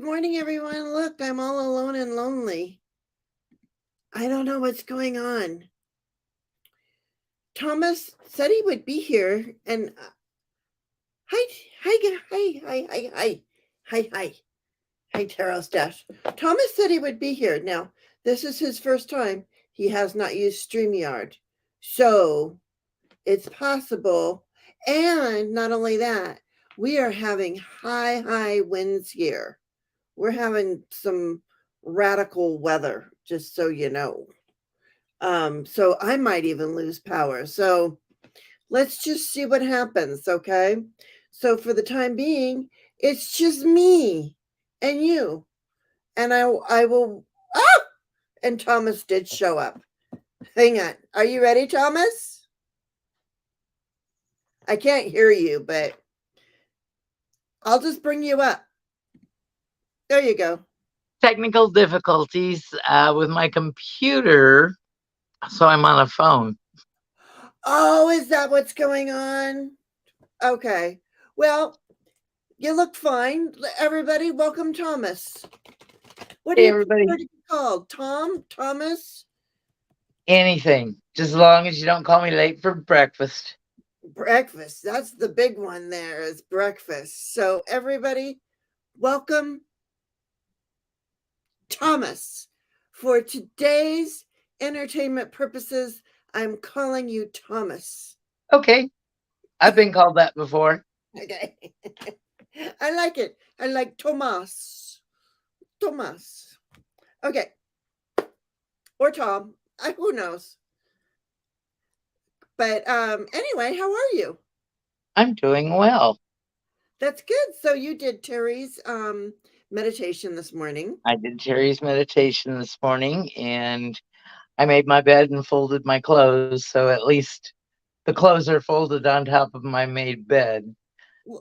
Good morning, everyone. Look, I'm all alone and lonely. I don't know what's going on. Thomas said he would be here, and hi, hi, Taro Stash. Thomas said he would be here. Now, this is his first time. He has not used StreamYard, so it's possible. And not only that, we are having high winds here. We're having some radical weather, just so you know. So I might even lose power. So let's just see what happens, okay? So for the time being, it's just me and you. And I will and Thomas did show up. Hang on. Are you ready, Thomas? I can't hear you, but I'll just bring you up. There you go. Technical difficulties with my computer, so I'm on a phone. Oh, is that what's going on? Okay. Well, you look fine. Everybody, welcome Thomas. What do Hey, you everybody. prefer to be called? Tom? Thomas? Anything, just as long as you don't call me late for breakfast. Breakfast. That's the big one there is breakfast. So everybody, welcome Thomas. For today's entertainment purposes, I'm calling you Thomas. Okay, I've been called that before. Okay. I like it. I like Thomas. Thomas. Okay. Or Tom. Who knows? But anyway, how are you? I'm doing well. That's good. So you did Terry's meditation this morning. I did Terry's meditation this morning, and I made my bed and folded my clothes, so at least the clothes are folded on top of my made bed.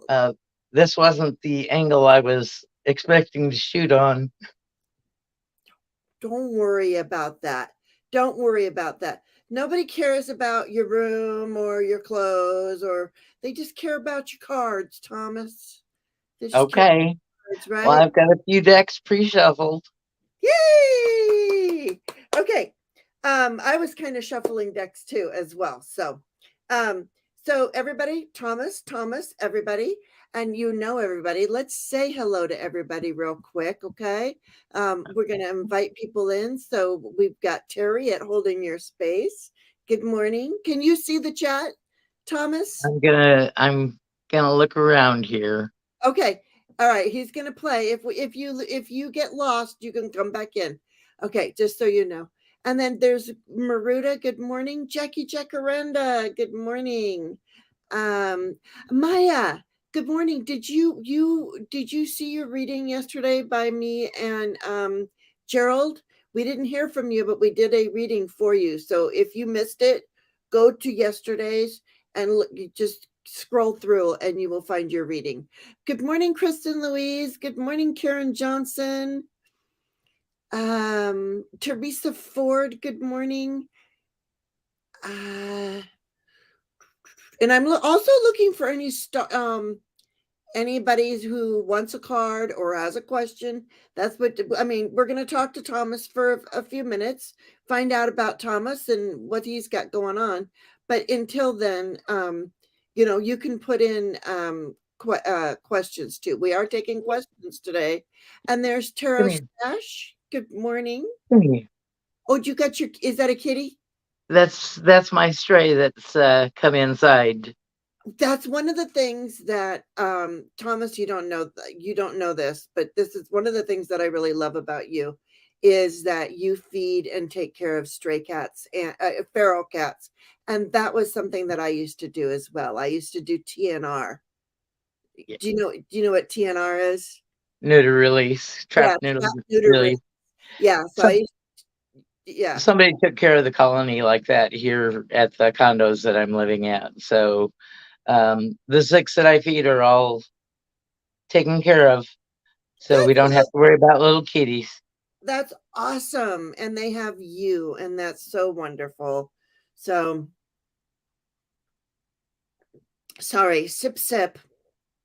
Uh, this wasn't the angle I was expecting to shoot on. Don't worry about that. Don't worry about that. Nobody cares about your room or your clothes, or they just care about your cards, Thomas. They just care Okay, about cards, well, right? I've got a few decks pre-shuffled. Yay! Okay. I was kind of shuffling decks too as well. Um, so everybody, Thomas, everybody, and you know everybody. Let's say hello to everybody real quick, okay? We're gonna invite people in. So we've got Terry at Holding Your Space. Good morning. Can you see the chat, Thomas? I'm gonna look around here. Okay. All right. He's gonna play. If you get lost, you can come back in. Okay, just so you know. And then there's Maruda. Good morning. Jackie Jacaranda. Good morning. Um, Maya. Good morning. Did you see your reading yesterday by me and Gerald? We didn't hear from you, but we did a reading for you. So if you missed it, go to yesterday's and look, you just scroll through and you will find your reading. Good morning, Kristen Louise. Good morning, Karen Johnson. Teresa Ford, good morning. Uh, and I'm also looking for anybody who wants a card or has a question. That's what I mean. We're going to talk to Thomas for a few minutes, find out about Thomas and what he's got going on. But until then, you can put in questions too. We are taking questions today. And there's Come Taro here. Stash. Good morning. Come here. Oh, you got is that a kitty? That's my stray that's come inside. That's one of the things that Thomas, you don't know this, but this is one of the things that I really love about you is that you feed and take care of stray cats and feral cats. And that was something that I used to do as well. I used to do TNR. Yeah. Do you know what TNR is? Neuter release, Yeah, trap neuter trap neuter release. release. Yeah, so Some yeah. somebody took care of the colony like that here at the condos that I'm living at. So the six that I feed are all taken care of, so we That's don't have to worry about little kitties. that's awesome. And they have you, and that's so wonderful. So sorry, sip sip.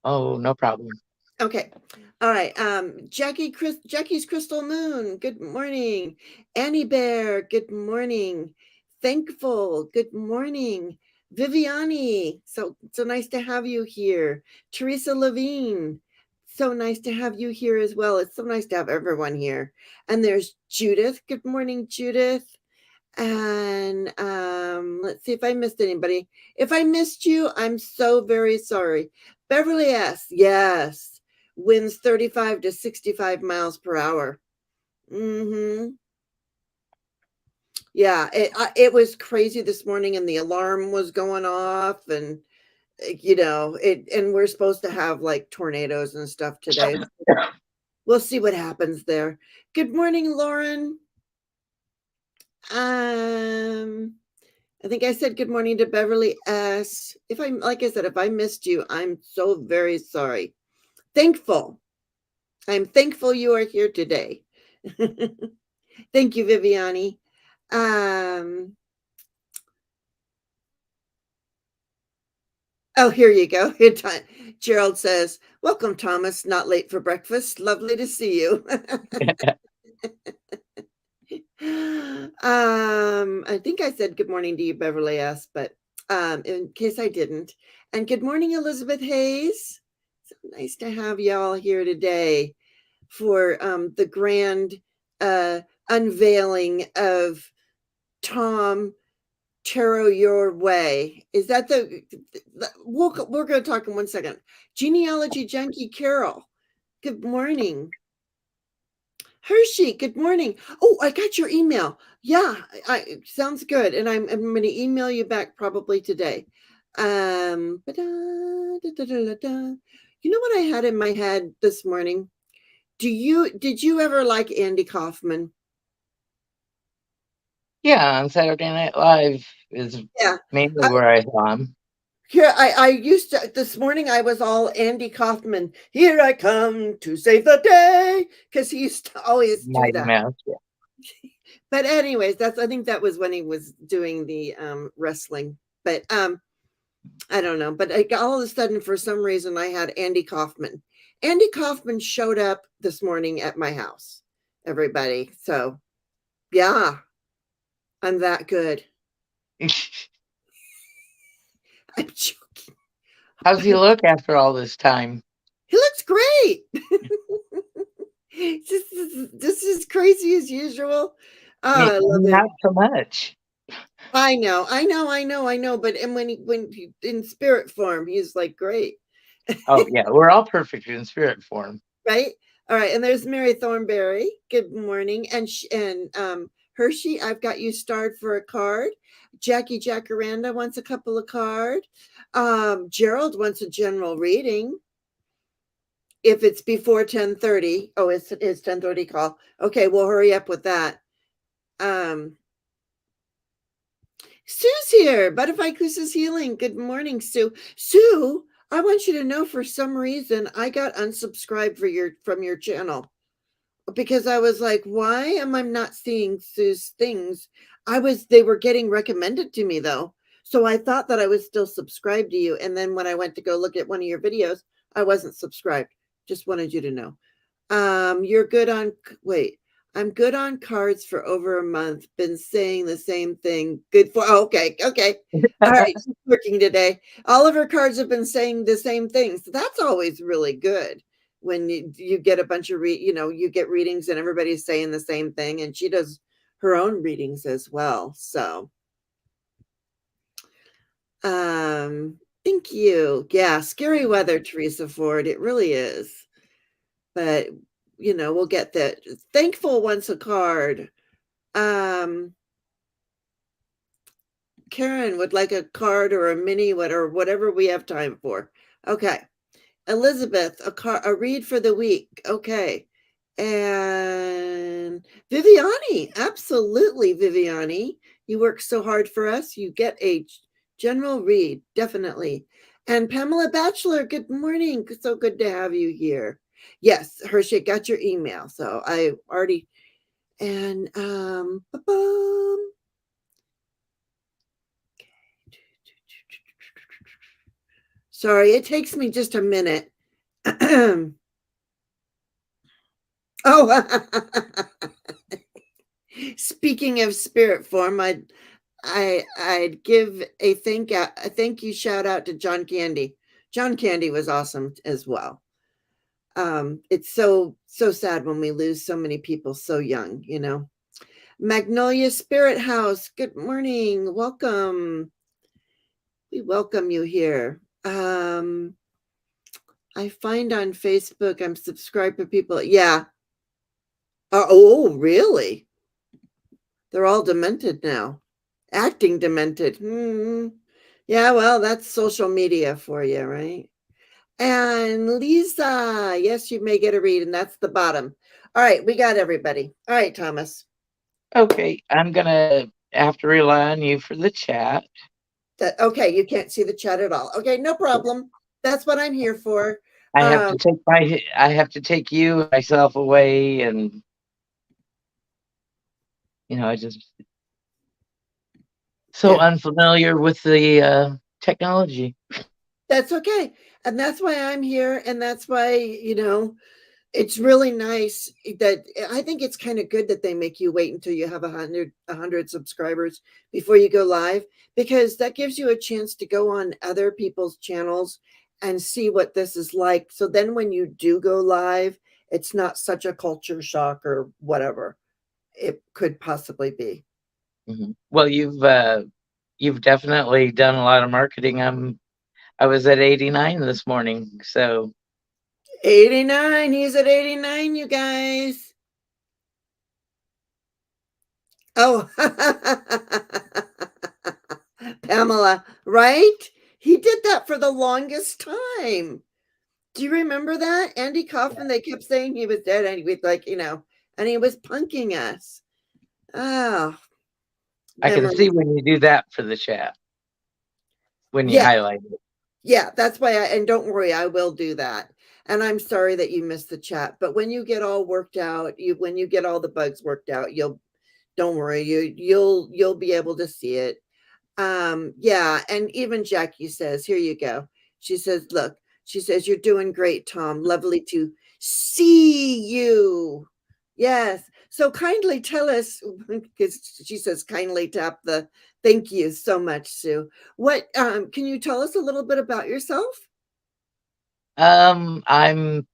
Oh, no problem. Okay. All right. Jackie's Crystal Moon. Good morning. Annie Bear. Good morning. Thankful. Good morning. Viviani. So nice to have you here. Teresa Levine. So nice to have you here as well. It's so nice to have everyone here. And there's Judith. Good morning, Judith. And let's see if I missed anybody. If I missed you, I'm so very sorry. Beverly S. Yes. Winds 35 to 65 miles per hour. Yeah, it was crazy this morning, and the alarm was going off, and and we're supposed to have like tornadoes and stuff today. We'll see what happens there. Good morning, Lauren. I think I said good morning to Beverly S. Like I said, if I missed you, I'm so very sorry. Thankful. I'm thankful you are here today. Thank you, Viviani. Oh, here you go. Gerald says, welcome, Thomas. Not late for breakfast. Lovely to see you. I think I said good morning to you, Beverly S., but in case I didn't. And good morning, Elizabeth Hayes. So nice to have y'all here today for the grand unveiling of Tom Tarot Your Way. Is that we're going to talk in 1 second. Genealogy Junkie Carol. Good morning. Hershey, good morning. Oh, I got your email. Yeah, sounds good. And I'm going to email you back probably today. You know what I had in my head this morning? Did you ever like Andy Kaufman? Yeah, on Saturday Night Live is mainly where I saw him. Here, I used to, this morning I was all Andy Kaufman. Here I come to save the day. Because he used to always do that. Mouse, yeah. But anyways, I think that was when he was doing the wrestling. But I don't know. But all of a sudden, for some reason, I had Andy Kaufman. Andy Kaufman showed up this morning at my house, everybody. So, yeah, I'm that good. I'm joking. How's he look after all this time? He looks great. This is crazy as usual. I love him. Not so much. I know. But when he in spirit form, he's like great. Oh yeah, we're all perfect in spirit form, right? All right, and there's Mary Thornberry. Good morning, and Hershey. I've got you starred for a card. Jackie Jacaranda wants a couple of cards. Gerald wants a general reading. If it's before 10:30, it's 10:30 call. Okay, we'll hurry up with that. Sue's here. Butterfly Chris's Healing. Good morning, Sue. Sue, I want you to know, for some reason I got unsubscribed from your channel, because I was like, why am I not seeing Sue's things? They were getting recommended to me though. So I thought that I was still subscribed to you. And then when I went to go look at one of your videos, I wasn't subscribed. Just wanted you to know. You're good on, wait, I'm good on cards for over a month. Been saying the same thing. Good for, okay. All right, she's working today. All of her cards have been saying the same thing. So that's always really good when you get a bunch of you get readings and everybody's saying the same thing, and she does her own readings as well. So thank you. Yeah, scary weather, Teresa Ford. It really is. But we'll get that. Thankful wants a card. Karen would like a card or a mini, whatever we have time for. Okay. Elizabeth, a read for the week. Okay. And Viviani, absolutely, Viviani. You work so hard for us. You get a general read, definitely. And Pamela Batchelor, good morning. So good to have you here. Yes, Hershey, got your email. So I already, and sorry, it takes me just a minute. Oh, speaking of spirit form, I'd give a thank you shout out to John Candy. John Candy was awesome as well. It's so sad when we lose so many people so young, you know. Magnolia Spirit House, good morning, welcome. We welcome you here. I find on Facebook I'm subscribed to people. Yeah. Oh, really? They're all demented now, acting demented. Yeah, well, that's social media for you, right? And Lisa, yes, you may get a read, and that's the bottom. All right, we got everybody. All right, Thomas. Okay, I'm gonna have to rely on you for the chat. Okay, you can't see the chat at all. Okay, no problem. That's what I'm here for. I have to take you myself away, and I just so Yeah. unfamiliar with the technology. That's okay. And that's why I'm here. And that's why, it's really nice that I think it's kind of good that they make you wait until you have 100 subscribers before you go live, because that gives you a chance to go on other people's channels and see what this is like. So then when you do go live, it's not such a culture shock or whatever it could possibly be. Well, you've definitely done a lot of marketing. I was at 89 this morning, so 89, he's at 89, you guys. Oh, Pamela, right? He did that for the longest time. Do you remember that? Andy Kaufman, they kept saying he was dead, and he was like, and he was punking us. Oh, I can see memories. when you do that for the chat, when you Yeah, highlight it. yeah, that's why and don't worry, I will do that. And I'm sorry that you missed the chat, but when you get all worked out, when you get all the bugs worked out, don't worry, you'll be able to see it. Yeah, and even Jackie says, here you go. She says, look, she says, you're doing great, Tom. Lovely to see you. Yes. So kindly tell us, because she says kindly tap the thank you so much, Sue. What can you tell us a little bit about yourself? I'm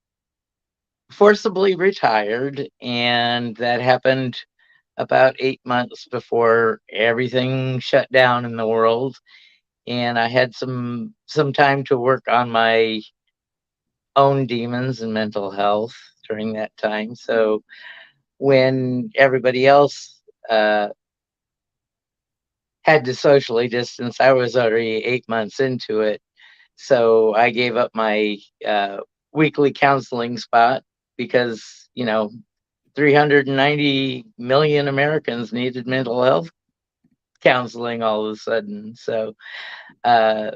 forcibly retired, and that happened about 8 months before everything shut down in the world. And I had some time to work on my own demons and mental health during that time. So when everybody else had to socially distance, I was already 8 months into it. So I gave up my weekly counseling spot because 390 million Americans needed mental health counseling all of a sudden. So uh,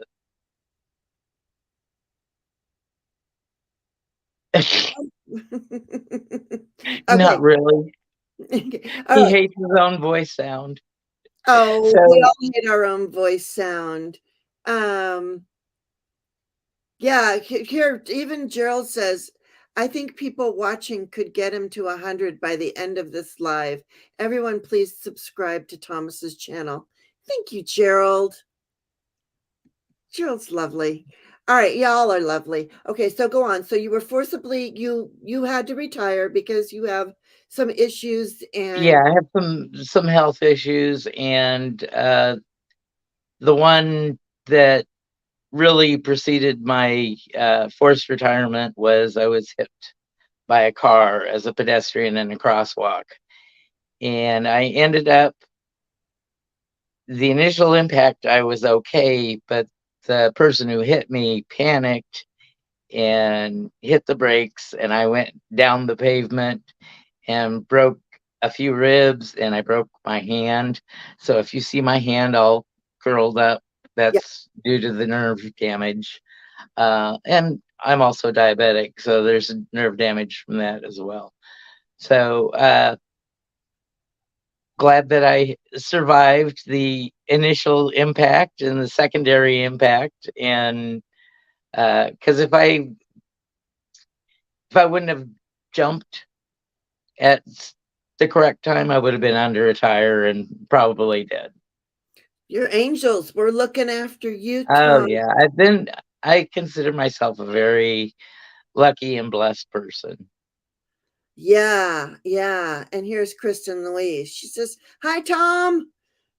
not Okay. really. All He right. hates his own voice sound. Oh, we So all hate our own voice sound. Um, Yeah, here even Gerald says, I think people watching could get him to 100 by the end of this live. Everyone, please subscribe to Thomas's channel. Thank you, Gerald. Gerald's lovely. All right, y'all are lovely. Okay, so go on. So you were forcibly you had to retire because you have some issues yeah, and I have some health issues, and the one that really preceded my forced retirement was I was hit by a car as a pedestrian in a crosswalk. And I ended up, the initial impact, I was okay, but the person who hit me panicked and hit the brakes, and I went down the pavement and broke a few ribs, and I broke my hand. So if you see my hand all curled up, yeah. that's due to the nerve damage. And I'm also diabetic, so there's nerve damage from that as well. So glad that I survived the initial impact and the secondary impact. And because if I wouldn't have jumped at the correct time, I would have been under a tire and probably dead. Your angels were looking after you, Oh Tom. yeah, I consider myself a very lucky and blessed person. Yeah, yeah. And here's Kristen Louise. She says, "Hi, Tom."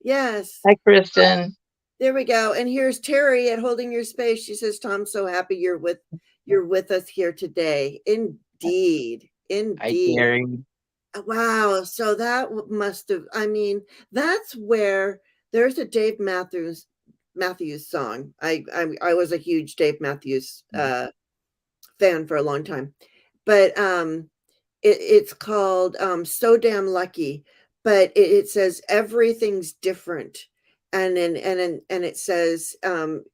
Yes. Hi, Kristen. There we go. And here's Terry at Holding Your Space. She says, "Tom, so happy you're with us here today." Indeed. Hi, Indeed. Terry. Wow. So that must have, I mean, that's where there's a Dave Matthews song. I was a huge Dave Matthews fan for a long time. But it's called So Damn Lucky, but it says everything's different. And it says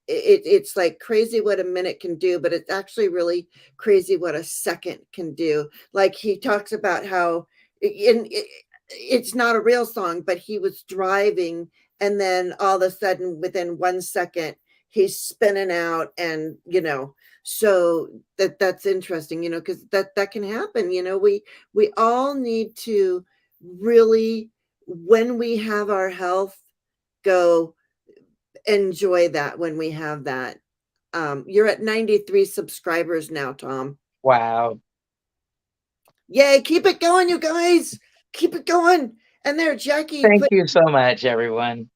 it's like crazy what a minute can do, but it's actually really crazy what a second can do. Like he talks about how it's not a real song, but he was driving, and then all of a sudden, within 1 second, he's spinning out, and so that's interesting, because that can happen. We all need to really, when we have our health, go enjoy that when we have that. You're at 93 subscribers now, Tom. Wow. Yay, keep it going, you guys. Keep it going. And there, Thank you so much, everyone.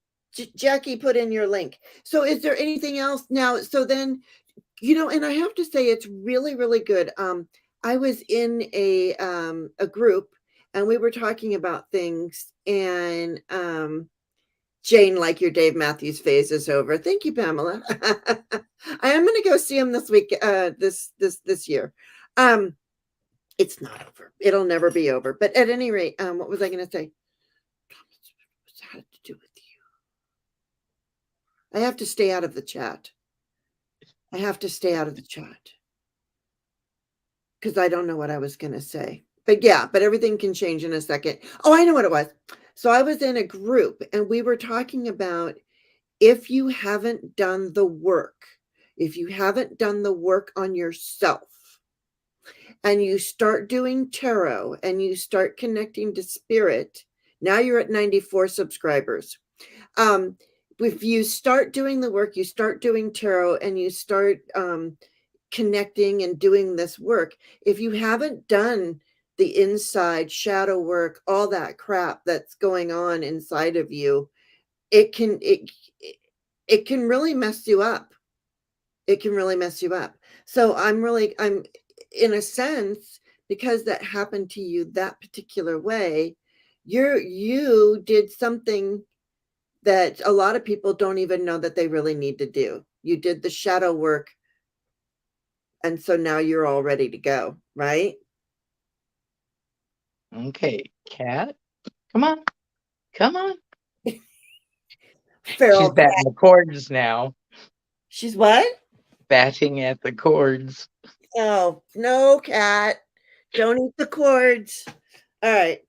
Jackie put in your link. So is there anything else now? So then, and I have to say it's really, really good. I was in a group, and we were talking about things, and Jane, like your Dave Matthews phase is over. Thank you, Pamela. I am going to go see him this week, this year. It's not over. It'll never be over. But at any rate, what was I going to say? What's that to do with you? I have to stay out of the chat. I have to stay out of the chat because I don't know what I was going to say. But yeah, but everything can change in a second. Oh, I know what it was. So I was in a group, and we were talking about, if you haven't done the work, if you haven't done the work on yourself, and you start doing tarot and you start connecting to spirit, now you're at 94 subscribers. If you start doing the work, you start doing tarot, and you start connecting and doing this work, if you haven't done the inside shadow work, all that crap that's going on inside of you, it can really mess you up. It can really mess you up. So I'm in a sense, because that happened to you that particular way, you did something that a lot of people don't even know that they really need to do. You did the shadow work, and so now you're all ready to go, right? Okay, Cat, come on. Come on. Feral She's batting the cords now. She's what? Batting at the cords. Oh, no, Cat. Don't eat the cords. All right.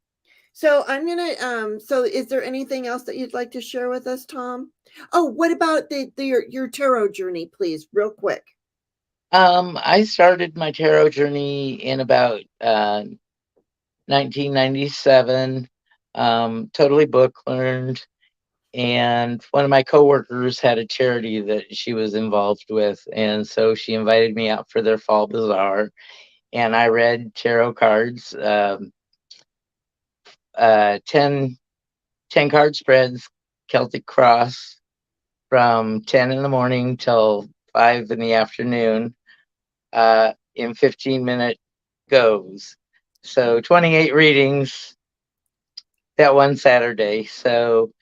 So I'm gonna so is there anything else that you'd like to share with us, Tom? Oh, what about your tarot journey, please, real quick? I started my tarot journey in about 1997. Totally book learned, and one of my coworkers had a charity that she was involved with, and so she invited me out for their fall bazaar, and I read tarot cards, 10 card spreads, Celtic Cross, from 10 in the morning till 5 in the afternoon, in 15-minute goes. So 28 readings that one Saturday. So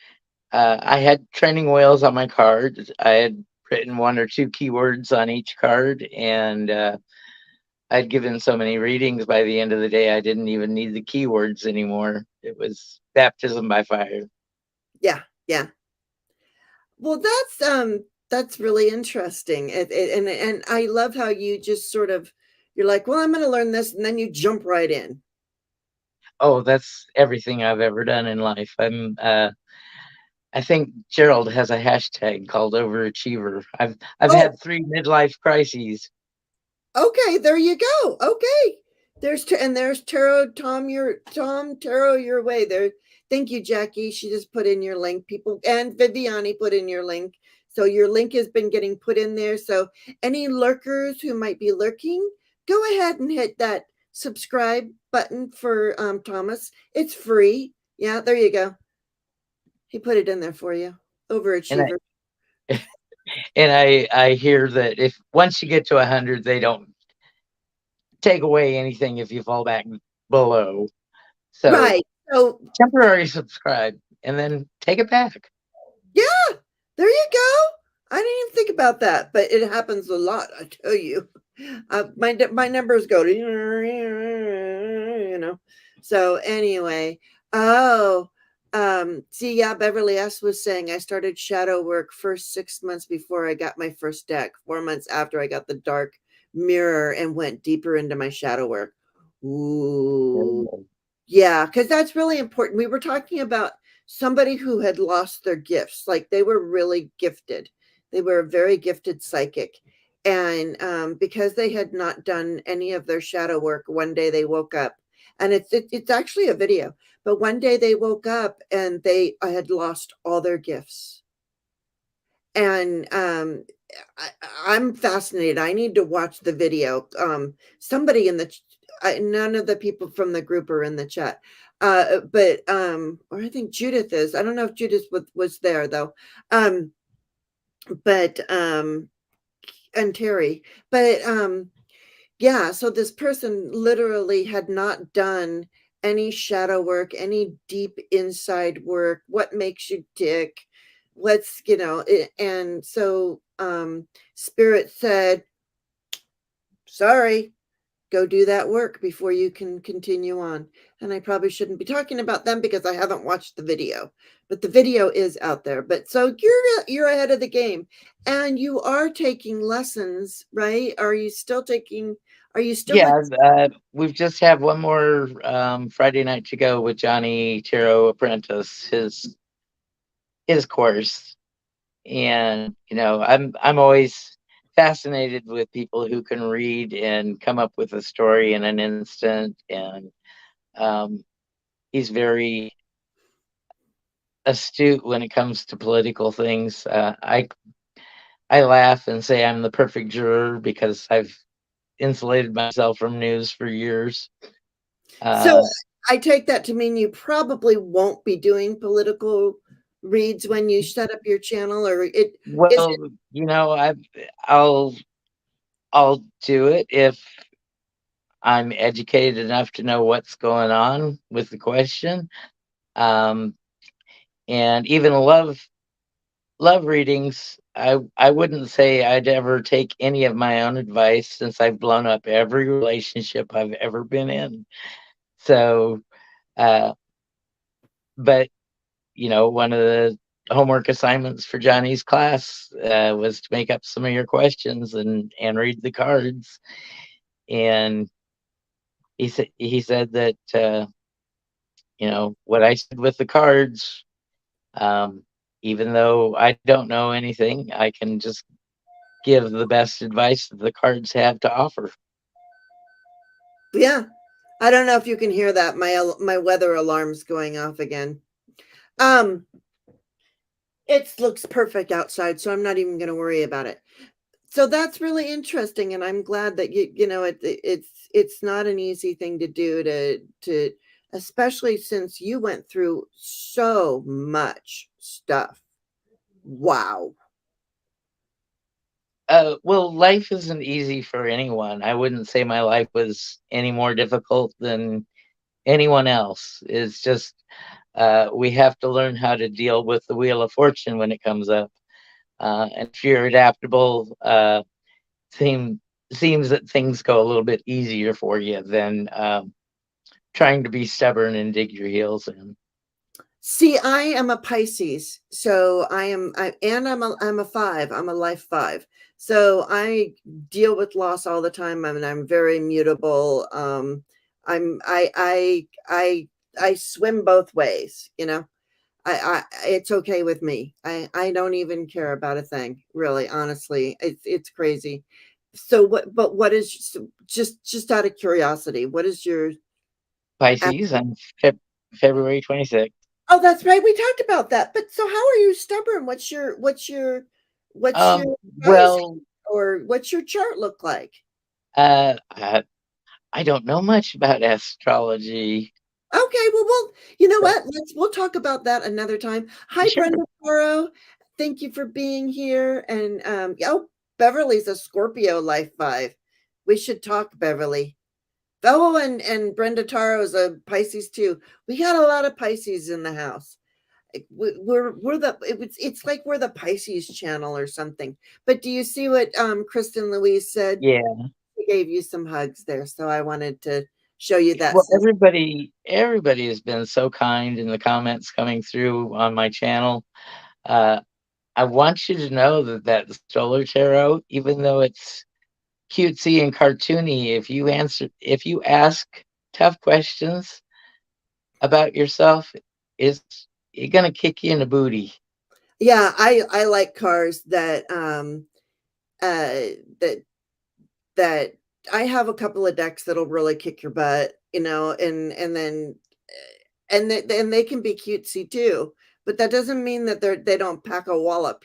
I had training wheels on my card. I had written 1 or 2 keywords on each card, and I'd given so many readings by the end of the day, I didn't even need the keywords anymore. It was baptism by fire. Yeah, yeah. Well, that's really interesting. And I love how you just sort of, you're like, well, I'm going to learn this, and then you jump right in. Oh, that's everything I've ever done in life. I think Gerald has a hashtag called overachiever. I've Oh, had 3 midlife crises. okay, there you go. Okay. There's Tarot, Tom Tarot your way there. Thank you, Jackie. She just put in your link. People and Viviani put in your link. So your link has been getting put in there. So any lurkers who might be lurking, go ahead and hit that subscribe button for Thomas. It's free. Yeah, there you go. He put it in there for you. And Overachiever. I hear that if once you get to 100, they don't take away anything if you fall back below. So Right. So temporary subscribe and then take it back. yeah, there you go. I didn't even think about that, but it happens a lot. I tell you, my numbers go to you know. So anyway, oh, see, yeah, Beverly S was saying I started shadow work first 6 months before I got my first deck. 4 months after I got the dark mirror and went deeper into my shadow work. Ooh, yeah, because that's really important. We were talking about somebody who had lost their gifts, like they were really gifted. They were a very gifted psychic. And because they had not done any of their shadow work, one day they woke up, and it's actually a video. But one day they woke up and they had lost all their gifts. And I'm fascinated. I need to watch the video. Somebody in the none of the people from the group are in the chat. But or I think Judith is. I don't know if Judith was there though. But and Terry. But yeah, so this person literally had not done any shadow work, any deep inside work. What makes you tick? Let's, and so Spirit said, sorry, go do that work before you can continue on. And I probably shouldn't be talking about them because I haven't watched the video, but the video is out there. But so you're ahead of the game, and you are taking lessons, right? Are you still Yeah, with we've just have one more Friday night to go with Johnny Tarot Apprentice, his course. And I'm always fascinated with people who can read and come up with a story in an instant. And he's very astute when it comes to political things. I laugh and say I'm the perfect juror because I've insulated myself from news for years. so I take that to mean you probably won't be doing political reads when you set up your channel, or it is Well, I'll I'll do it if I'm educated enough to know what's going on with the question. Um, and even love readings, I wouldn't say I'd ever take any of my own advice since I've blown up every relationship I've ever been in. So, uh, but one of the homework assignments for Johnny's class was to make up some of your questions and read the cards. And he said that what I said with the cards, um, even though I don't know anything, I can just give the best advice that the cards have to offer. yeah. I don't know if you can hear that. My weather alarm's going off again. Um, it looks perfect outside, so I'm not even going to worry about it. So that's really interesting, and I'm glad that it's not an easy thing to do to especially since you went through so much stuff. Wow. Well, life isn't easy for anyone. I wouldn't say my life was any more difficult than anyone else. It's just we have to learn how to deal with the wheel of fortune when it comes up. And if you're adaptable, seems that things go a little bit easier for you than trying to be stubborn and dig your heels in. See, I am a Pisces, so I'm a 5. I'm a life 5. So I deal with loss all the time. I'm very mutable. I swim both ways, it's okay with me. I don't even care about a thing, really, honestly. It's crazy. So what is, so just out of curiosity, what is your, Pisces on February 26th. oh, that's right. We talked about that. But so how are you stubborn? What's Um, your well, rising, or what's your chart look like? uh, I, I don't know much about astrology. Okay, well, you know So, what? We'll talk about that another time. Hi, sure. Brenda Toro. Thank you for being here. And oh, Beverly's a Scorpio life 5. We should talk, Beverly. Oh, and Brenda Taro is a Pisces too. We got a lot of Pisces in the house. We're the, it's like we're the Pisces channel or something. But do you see what Kristen Louise said? Yeah. She gave you some hugs there, so I wanted to show you that. Well, everybody has been so kind in the comments coming through on my channel. Uh, I want you to know that solar tarot, even though it's cutesy and cartoony, if you ask tough questions about yourself, it's gonna kick you in the booty. Yeah, I like cars that that that I have a couple of decks that'll really kick your butt, and then and they can be cutesy too, but that doesn't mean that they don't pack a wallop.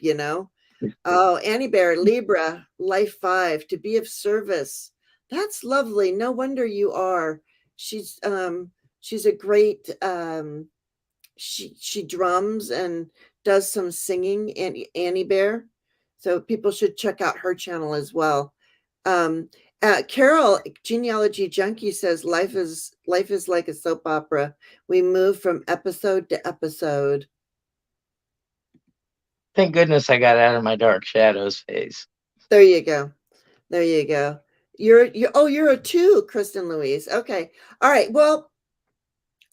Oh, Annie Bear, Libra, life 5, to be of service. That's lovely. No wonder you are. She's a great she drums and does some singing, Annie Bear. So people should check out her channel as well. Um, Carol, Genealogy Junkie, says life is like a soap opera. We move from episode to episode. Thank goodness I got out of my dark shadows phase. There you go. There you go. You're a 2, Kristen Louise. Okay. All right. Well,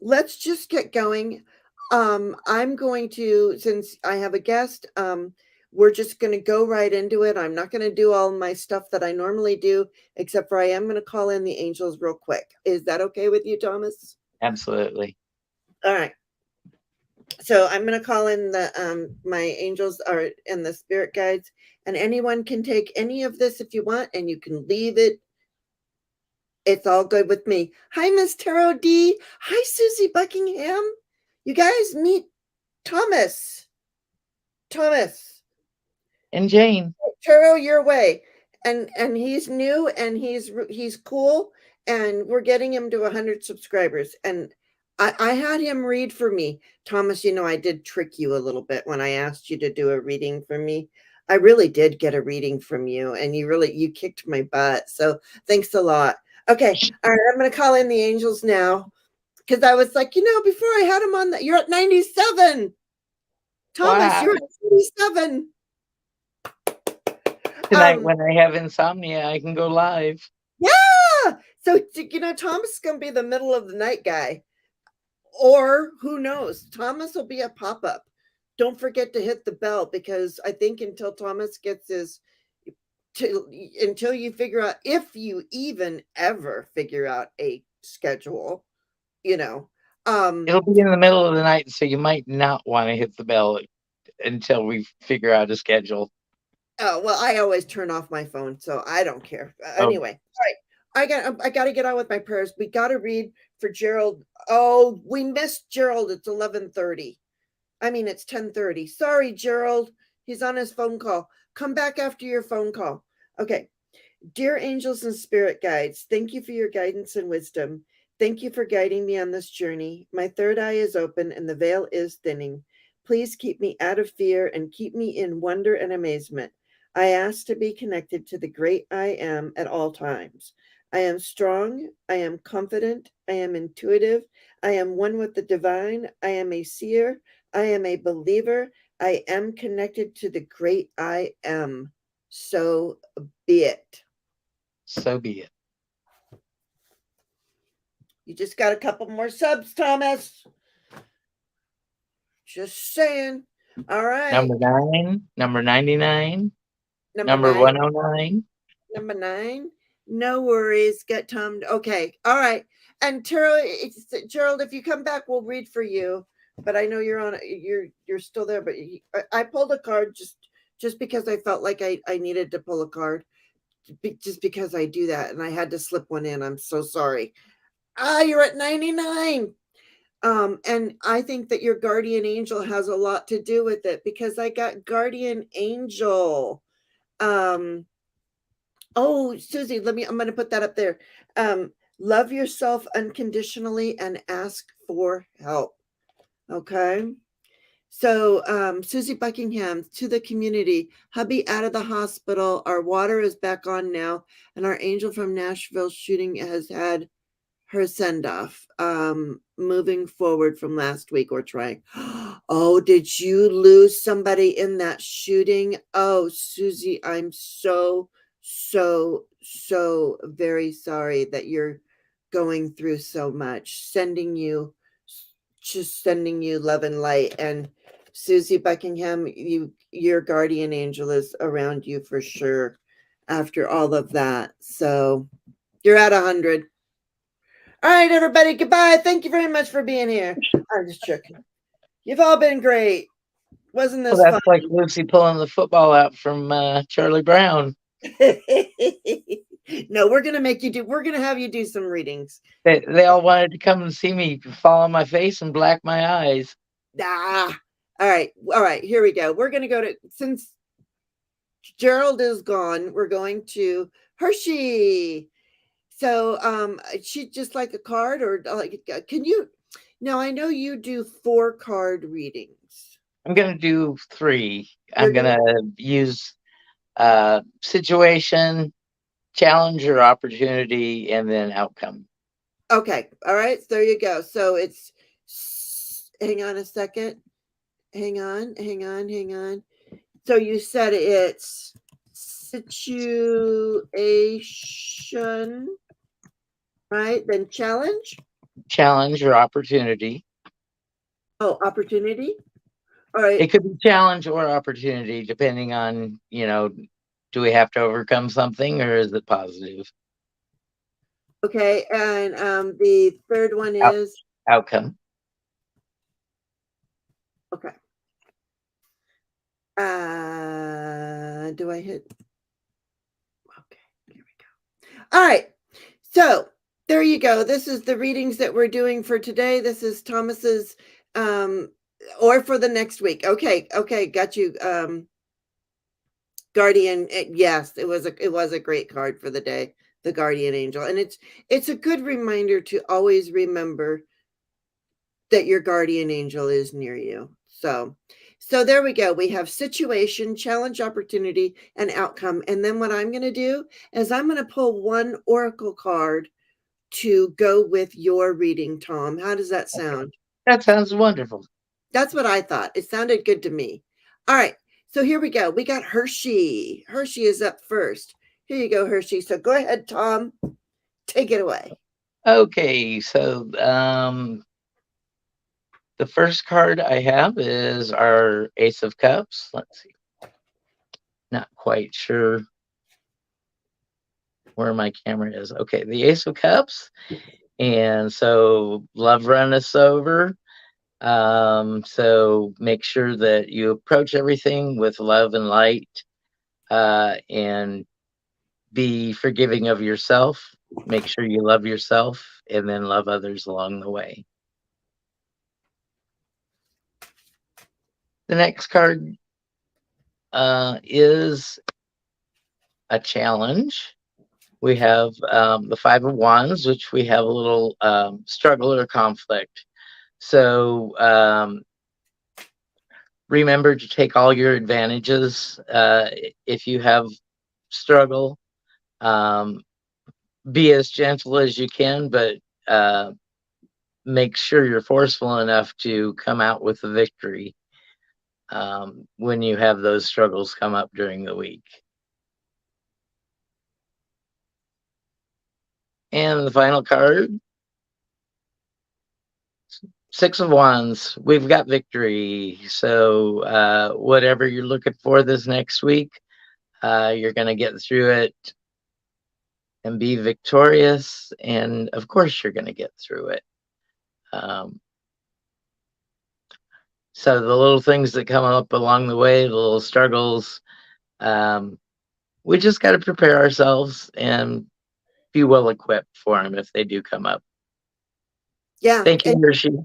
let's just get going. I'm going to, since I have a guest, we're just going to go right into it. I'm not going to do all my stuff that I normally do, except for I am going to call in the angels real quick. Is that okay with you, Thomas? Absolutely. All right. So I'm going to call in the my angels are and the spirit guides, and anyone can take any of this if you want, and you can leave it. It's all good with me. Hi, Miss Tarot D. Hi, Susie Buckingham. You guys meet Thomas. Thomas. And Jane. Tarot your way. And he's new, and he's cool, and we're getting him to 100 subscribers. And I had him read for me. Thomas, I did trick you a little bit when I asked you to do a reading for me. I really did get a reading from you, and you kicked my butt. So thanks a lot. Okay. All right. I'm going to call in the angels now, because I was like, before I had him on you're at 97. Thomas, Wow. you're at 97. Tonight, when I have insomnia, I can go live. Yeah. So, Thomas is going to be the middle of the night guy. Or who knows? Thomas will be a pop-up. Don't forget to hit the bell, because I think until Thomas gets until you figure out, if you even ever figure out a schedule, It'll be in the middle of the night, so you might not want to hit the bell until we figure out a schedule. Oh, well, I always turn off my phone, so I don't care. Anyway, all right. I got to get on with my prayers. We got to read for Gerald. Oh, we missed Gerald. It's 11:30. I mean, it's 10:30. Sorry, Gerald. He's on his phone call. Come back after your phone call. Okay. Dear angels and spirit guides, thank you for your guidance and wisdom. Thank you for guiding me on this journey. My third eye is open and the veil is thinning. Please keep me out of fear and keep me in wonder and amazement. I ask to be connected to the great I am at all times. I am strong. I am confident. I am intuitive. I am one with the divine. I am a seer. I am a believer. I am connected to the great I am. So be it. So be it. You just got a couple more subs, Thomas. Just saying. All right. Number 9, number 99, number 9. 109. Number 9. No worries. Get Tom. Okay. All right. And Gerald, if you come back, we'll read for you. But I know you're still there. But I pulled a card just because I felt like I needed to pull a card. just because I do that and I had to slip one in. I'm so sorry. Ah, you're at 99. And I think that your guardian angel has a lot to do with it because I got guardian angel. Oh, Susie, I'm going to put that up there. Love yourself unconditionally and ask for help. Okay. So, Susie Buckingham to the community, hubby out of the hospital. Our water is back on now. And our angel from Nashville shooting has had her send off. Moving forward from last week or trying. Oh, did you lose somebody in that shooting? Oh, Susie, I'm so very sorry that you're going through so much. Sending you love and light. And Susie Buckingham, your guardian angel is around you for sure after all of that. So you're at 100. All right, everybody, goodbye. Thank you very much for being here. I'm just joking. You've all been great. Wasn't this Well, fun? that's like Lucy pulling the football out from Charlie Brown. No, we're gonna have you do some readings. They all wanted to come and see me fall on my face and black my eyes. Ah, all right, here we go. We're gonna go to, since Gerald is gone, we're going to Hershey. So she just like a card, or like, can you, now I know you do 4 card readings. I'm going to do 3. You're I'm going to use situation, challenge or opportunity, and then outcome. Okay. All right. So there you go. So it's, hang on a second. Hang on. So you said it's situation, right? Then challenge. Challenge or opportunity. Oh, opportunity. All right. It could be challenge or opportunity, depending on, do we have to overcome something or is it positive? Okay. And the third one is outcome. Okay. Do I hit? Okay, here we go. All right. So there you go. This is the readings that we're doing for today. This is Thomas's, or for the next week. Okay. Got you. Guardian. Yes, it was a great card for the day, the Guardian Angel. And it's a good reminder to always remember that your guardian angel is near you. So there we go. We have situation, challenge, opportunity, and outcome. And then what I'm going to do is I'm going to pull one oracle card to go with your reading, Tom. How does that sound? That sounds wonderful. That's what I thought. It sounded good to me. All right. So here we go. We got Hershey. Hershey is up first. Here you go, Hershey. So go ahead, Tom. Take it away. Okay. So the first card I have is our Ace of Cups. Let's see. Not quite sure where my camera is. Okay, the Ace of Cups. And so love run us over. So make sure that you approach everything with love and light, and be forgiving of yourself. Make sure you love yourself and then love others along the way. The next card is a challenge. We have the 5 of Wands, which we have a little struggle or conflict. So remember to take all your advantages. If you have struggle, be as gentle as you can, but make sure you're forceful enough to come out with a victory when you have those struggles come up during the week. And the final card, 6 of Wands. We've got victory. So whatever you're looking for this next week, you're going to get through it and be victorious. And of course, you're going to get through it. So the little things that come up along the way, the little struggles, we just got to prepare ourselves and be well equipped for them if they do come up. Yeah, Thank you, Hershey.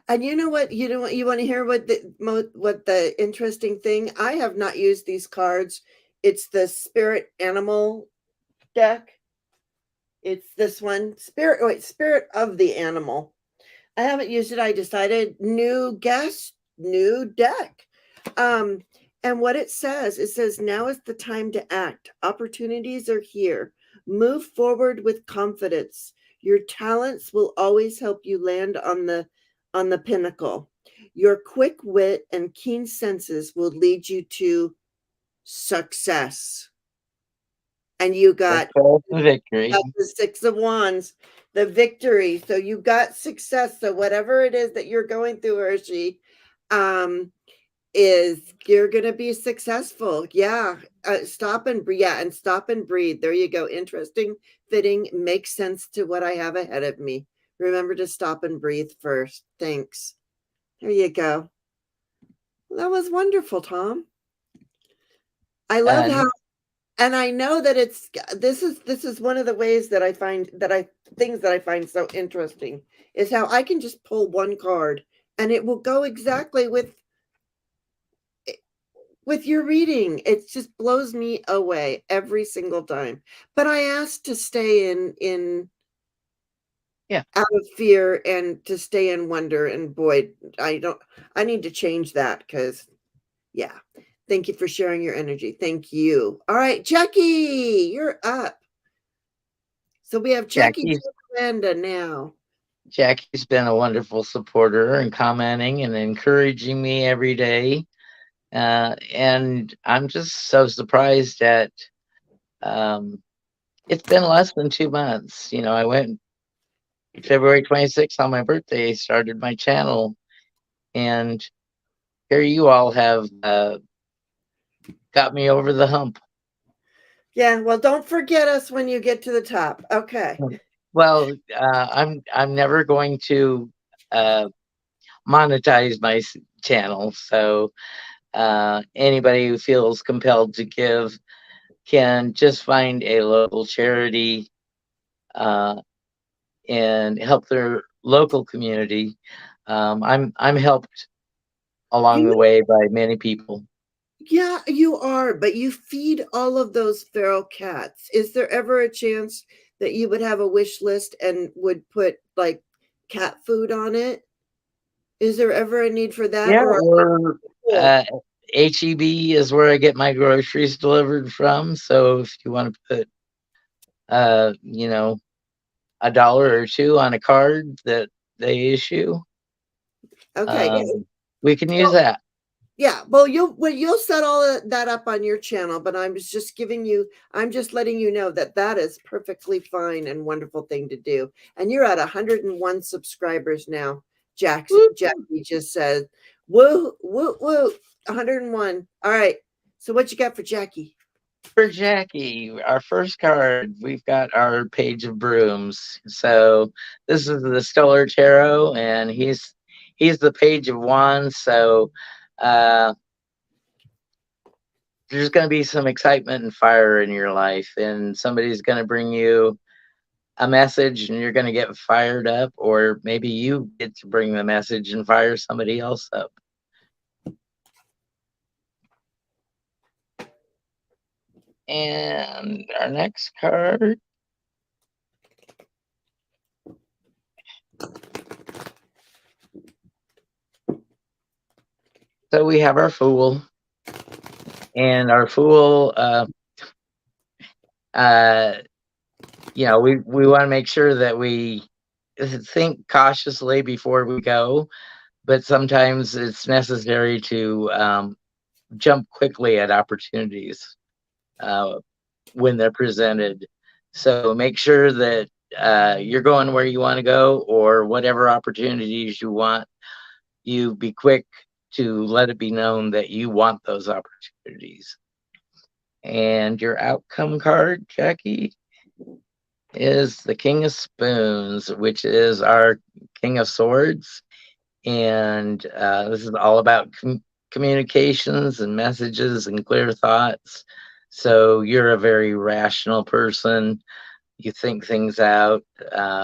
and you know what? You know what? You want to hear what the interesting thing? I have not used these cards. It's the spirit animal deck. It's this one, spirit of the animal. I haven't used it. I decided new guest, new deck. Um, and what it says, now is the time to act. Opportunities are here. Move forward with confidence. Your talents will always help you land on the pinnacle. Your quick wit and keen senses will lead you to success. And you got The victory. the Six of Wands, the victory. So you got success. So whatever it is that you're going through, Hershey, um, is you're gonna be successful. Yeah. Stop and breathe. Yeah, and stop and breathe. There you go. Interesting, fitting, makes sense to what I have ahead of me. Remember to stop and breathe first. Thanks. There you go. That was wonderful, Tom. I love how, and I know that this is one of the ways that I find that I things that I find so interesting is how I can just pull one card and it will go exactly with your reading. It just blows me away every single time. But I asked to stay in Yeah. out of fear and to stay in wonder, and boy, I need to change that because yeah. Thank you for sharing your energy. Thank you. All right, Jackie, you're up. So we have Jackie Jackie's Amanda now. Jackie's been a wonderful supporter and commenting and encouraging me every day. And I'm just so surprised at it's been less than 2 months. You know, I went February 26th on my birthday, started my channel, and here you all have got me over the hump. Yeah, well, don't forget us when you get to the top. Okay. Well, I'm never going to monetize my channel, so anybody who feels compelled to give can just find a local charity and help their local community. I'm helped along You the way by many people. Yeah, you are, but you feed all of those feral cats. Is there ever a chance that you would have a wish list and would put like cat food on it? Is there ever a need for that? Yeah, Or are or cool? uh, HEB is where I get my groceries delivered from. So if you want to put, you know, $1 or $2 on a card that they issue, Okay. um, we can use Well, that. yeah, well, you'll set all of that up on your channel, but I'm just letting you know that that is perfectly fine and wonderful thing to do. And you're at 101 subscribers now. Jackie just said, "Woo, woo, woo!" 101. All right. So what you got for Jackie? For Jackie, our first card, we've got our Page of Brooms. So this is the Stellar Tarot, and he's the Page of Wands. So uh, there's going to be some excitement and fire in your life, and somebody's going to bring you a message, and you're going to get fired up, or maybe you get to bring the message and fire somebody else up. And our next card, so we have our Fool, and our Fool, you know, we want to make sure that we think cautiously before we go, but sometimes it's necessary to jump quickly at opportunities when they're presented. So make sure that you're going where you want to go, or whatever opportunities you want, you be quick to let it be known that you want those opportunities. And your outcome card, Jackie, is the King of Spoons, which is our King of Swords. And this is all about communications and messages and clear thoughts. So you're a very rational person. You think things out.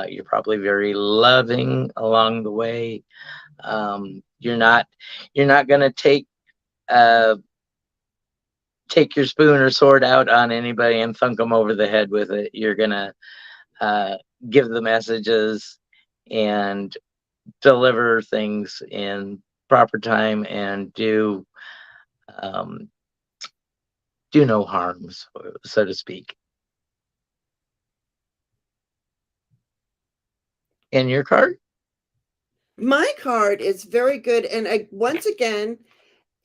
You're probably very loving along the way. You're not going to uh, take your spoon or sword out on anybody and thunk them over the head with it. You're going to uh, give the messages and deliver things in proper time and um, do no harms, so to speak. And your card? My card is very good, and once again,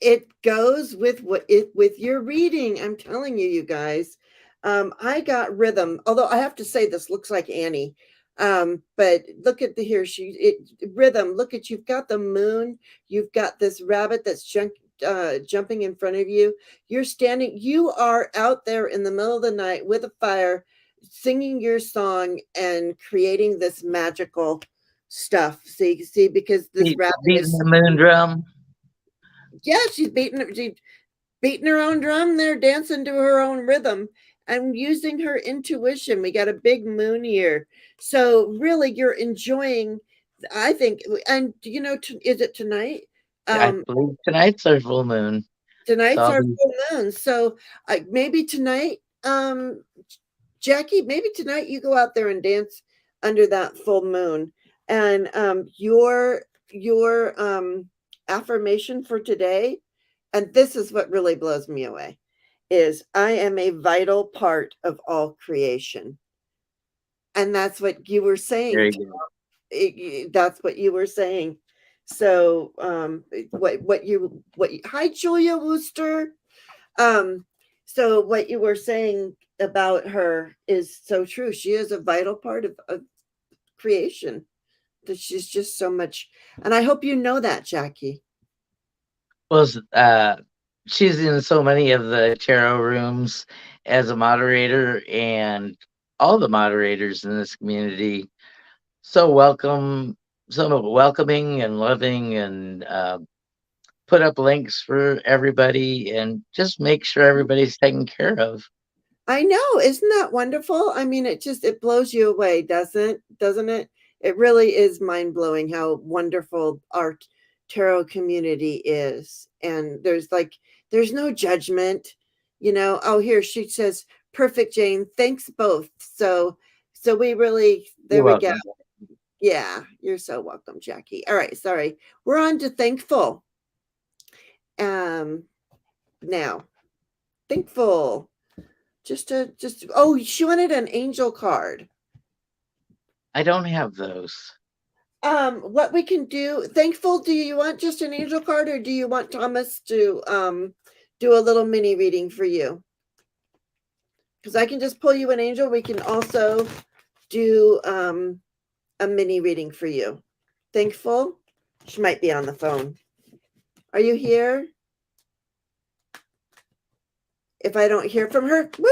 it goes with with your reading. I'm telling you, you guys. I got rhythm, although I have to say this looks like Annie. But look at the here. Rhythm. Look at, you've got the moon. You've got this rabbit that's jumping in front of you. You're standing. You are out there in the middle of the night with a fire, singing your song and creating this magical stuff. See, because this rabbit Beating is, the moon drum. yeah, she's beating her own drum there, dancing to her own rhythm and using her intuition. We got a big moon here. So really you're enjoying, I think, and is it tonight? I Um, believe tonight's our full moon. So Tonight's I'll our be, full moon. So maybe tonight, Jackie, maybe tonight you go out there and dance under that full moon. And your affirmation for today, and this is what really blows me away, is I am a vital part of all creation. And that's what you were saying. very good. That's what you were saying. So hi Julia Wooster. Um, so what you were saying about her is so true. She is a vital part of creation. That she's just so much, and I hope you know that, Jackie. Well, she's in so many of the tarot rooms as a moderator, and all the moderators in this community so welcoming and loving, and put up links for everybody and just make sure everybody's taken care of. I know, isn't that wonderful? I mean, it blows you away, doesn't it? It really is mind blowing how wonderful our tarot community is, and there's no judgment, Oh, here she says, "Perfect, Jane. Thanks both." So we really, You're there we go. welcome. Yeah, you're so welcome, Jackie. All right, sorry. We're on to thankful. Now, thankful. Oh, she wanted an angel card. I don't have those. What we can do, thankful, do you want just an angel card, or do you want Thomas to do a little mini reading for you? Because I can just pull you an angel. We can also do a mini reading for you. Thankful. She might be on the phone. Are you here? If I don't hear from her, woo!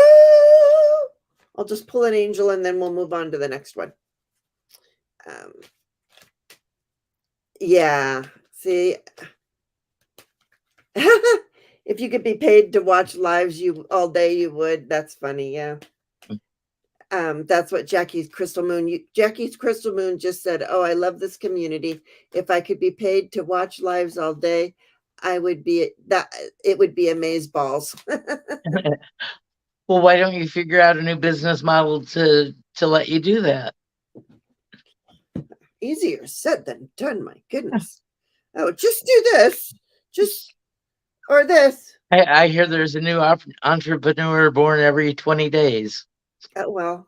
I'll just pull an angel and then we'll move on to the next one. Yeah, see, if you could be paid to watch lives you all day, you would. That's funny. Yeah. That's what Jackie's Crystal Moon just said. Oh, I love this community. If I could be paid to watch lives all day, I would be that. It would be amaze balls. Well, why don't you figure out a new business model to let you do that? Easier said than done. My goodness. Oh, just do this. Or this. I hear there's a new entrepreneur born every 20 days. Oh, well,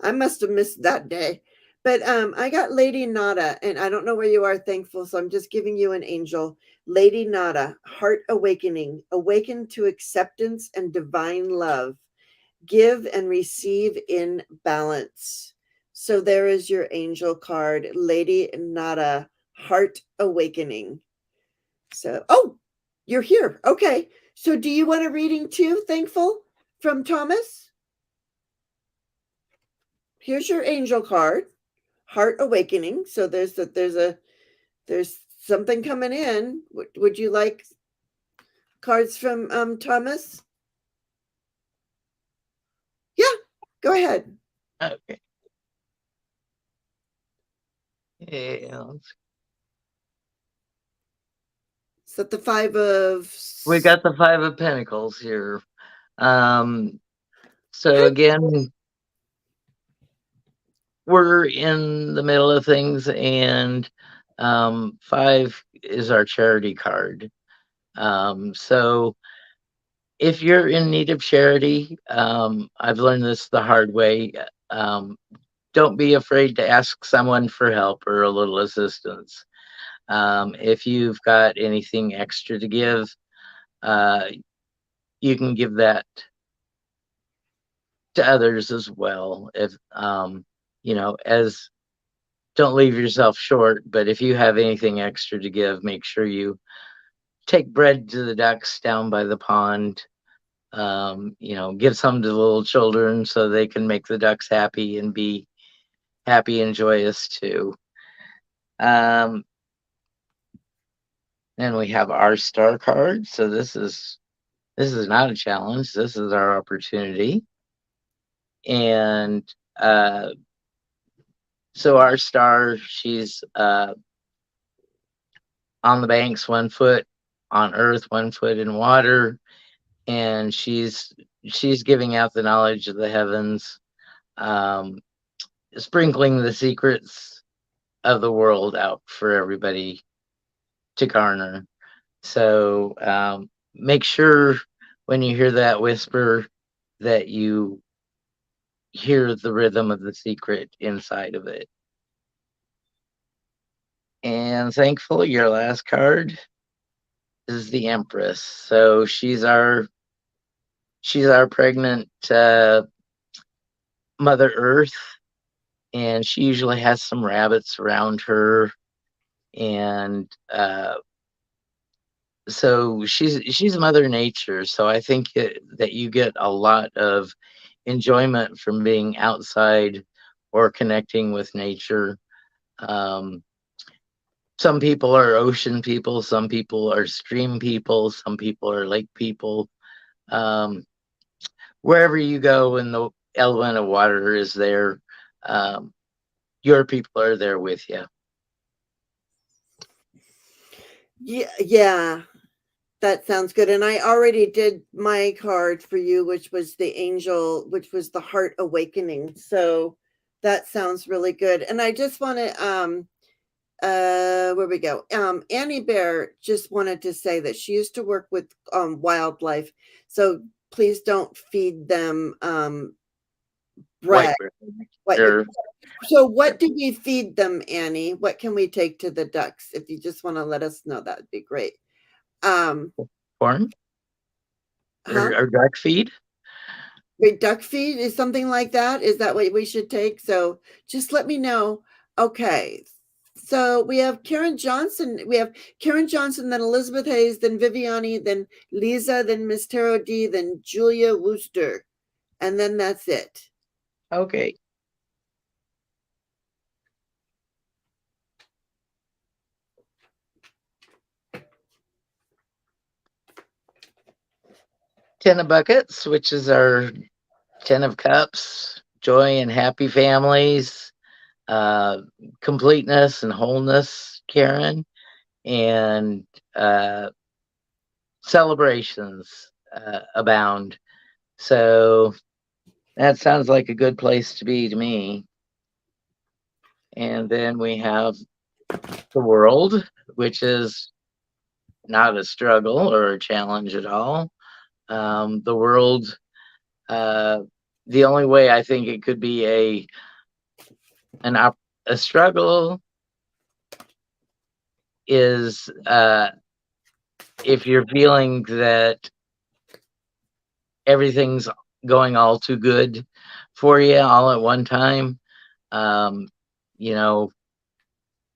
I must have missed that day. But I got Lady Nada, and I don't know where you are, thankful, so I'm just giving you an angel. Lady Nada, heart awakening, awaken to acceptance and divine love. Give and receive in balance. So there is your angel card, Lady Nada, heart awakening. So, oh, you're here. Okay. So do you want a reading too, thankful, from Thomas? Here's your angel card, heart awakening. So there's something coming in. Would you like cards from Thomas? Yeah, go ahead. Okay. Yeah. So the five of We got the Five of Pentacles here. So again, we're in the middle of things, and five is our charity card. So if you're in need of charity, I've learned this the hard way. Um, don't be afraid to ask someone for help or a little assistance. If you've got anything extra to give, uh, you can give that to others as well. If as don't leave yourself short, but if you have anything extra to give, make sure you take bread to the ducks down by the pond. Give some to the little children so they can make the ducks happy and be happy and joyous too. Um, and we have our star card. So this is not a challenge. This is our opportunity. And so our star, she's on the banks, 1 foot on earth, 1 foot in water, and she's giving out the knowledge of the heavens, um, sprinkling the secrets of the world out for everybody to garner. So make sure when you hear that whisper that you hear the rhythm of the secret inside of it. And thankfully, your last card is the Empress. So she's our pregnant Mother Earth, and she usually has some rabbits around her, and so she's Mother Nature. So I think that you get a lot of enjoyment from being outside or connecting with nature. Um, some people are ocean people, some people are stream people, some people are lake people. Um, Wherever you go and the element of water is there, um, your people are there with you. Yeah, that sounds good. And I already did my card for you, which was the angel, which was the heart awakening. So that sounds really good. And I just want to where we go. Annie Bear just wanted to say that she used to work with wildlife. So please don't feed them bread. White bear. What Or so what do we feed them, Annie? What can we take to the ducks? If you just want to let us know, that would be great. Um, corn huh? or duck feed. Wait, duck feed is something like that? Is that what we should take? So just let me know. Okay. So we have Karen Johnson. We have Karen Johnson, then Elizabeth Hayes, then Viviani, then Lisa, then Miss Taro D, then Julia Wooster. And then that's it. Okay. Ten of buckets, which is our 10 of cups, joy and happy families, uh, completeness and wholeness, Karen, and celebrations abound. So that sounds like a good place to be to me. And then we have the world, which is not a struggle or a challenge at all. The world, the only way I think it could be a struggle is if you're feeling that everything's going all too good for you all at one time. Um, you know,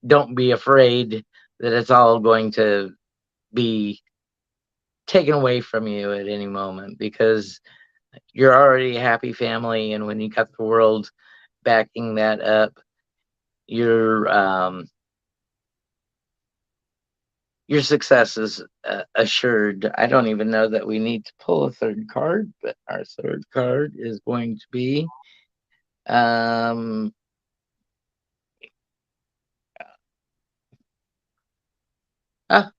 don't be afraid that it's all going to be taken away from you at any moment, because you're already a happy family, and when you got the world backing that up, you're your success is assured. I don't even know that we need to pull a third card, but our third card is going to be um, ah,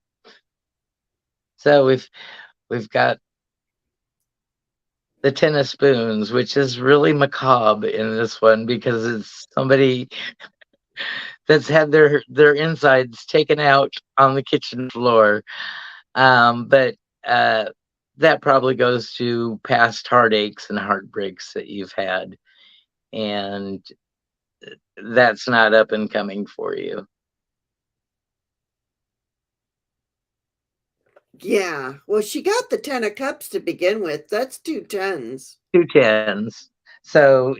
so we've got the Ten of Spoons, which is really macabre in this one because it's somebody that's had their insides taken out on the kitchen floor. But that probably goes to past heartaches and heartbreaks that you've had, and that's not up and coming for you. Yeah. Well, she got the 10 of cups to begin with. That's 2 10s. 2 10s. So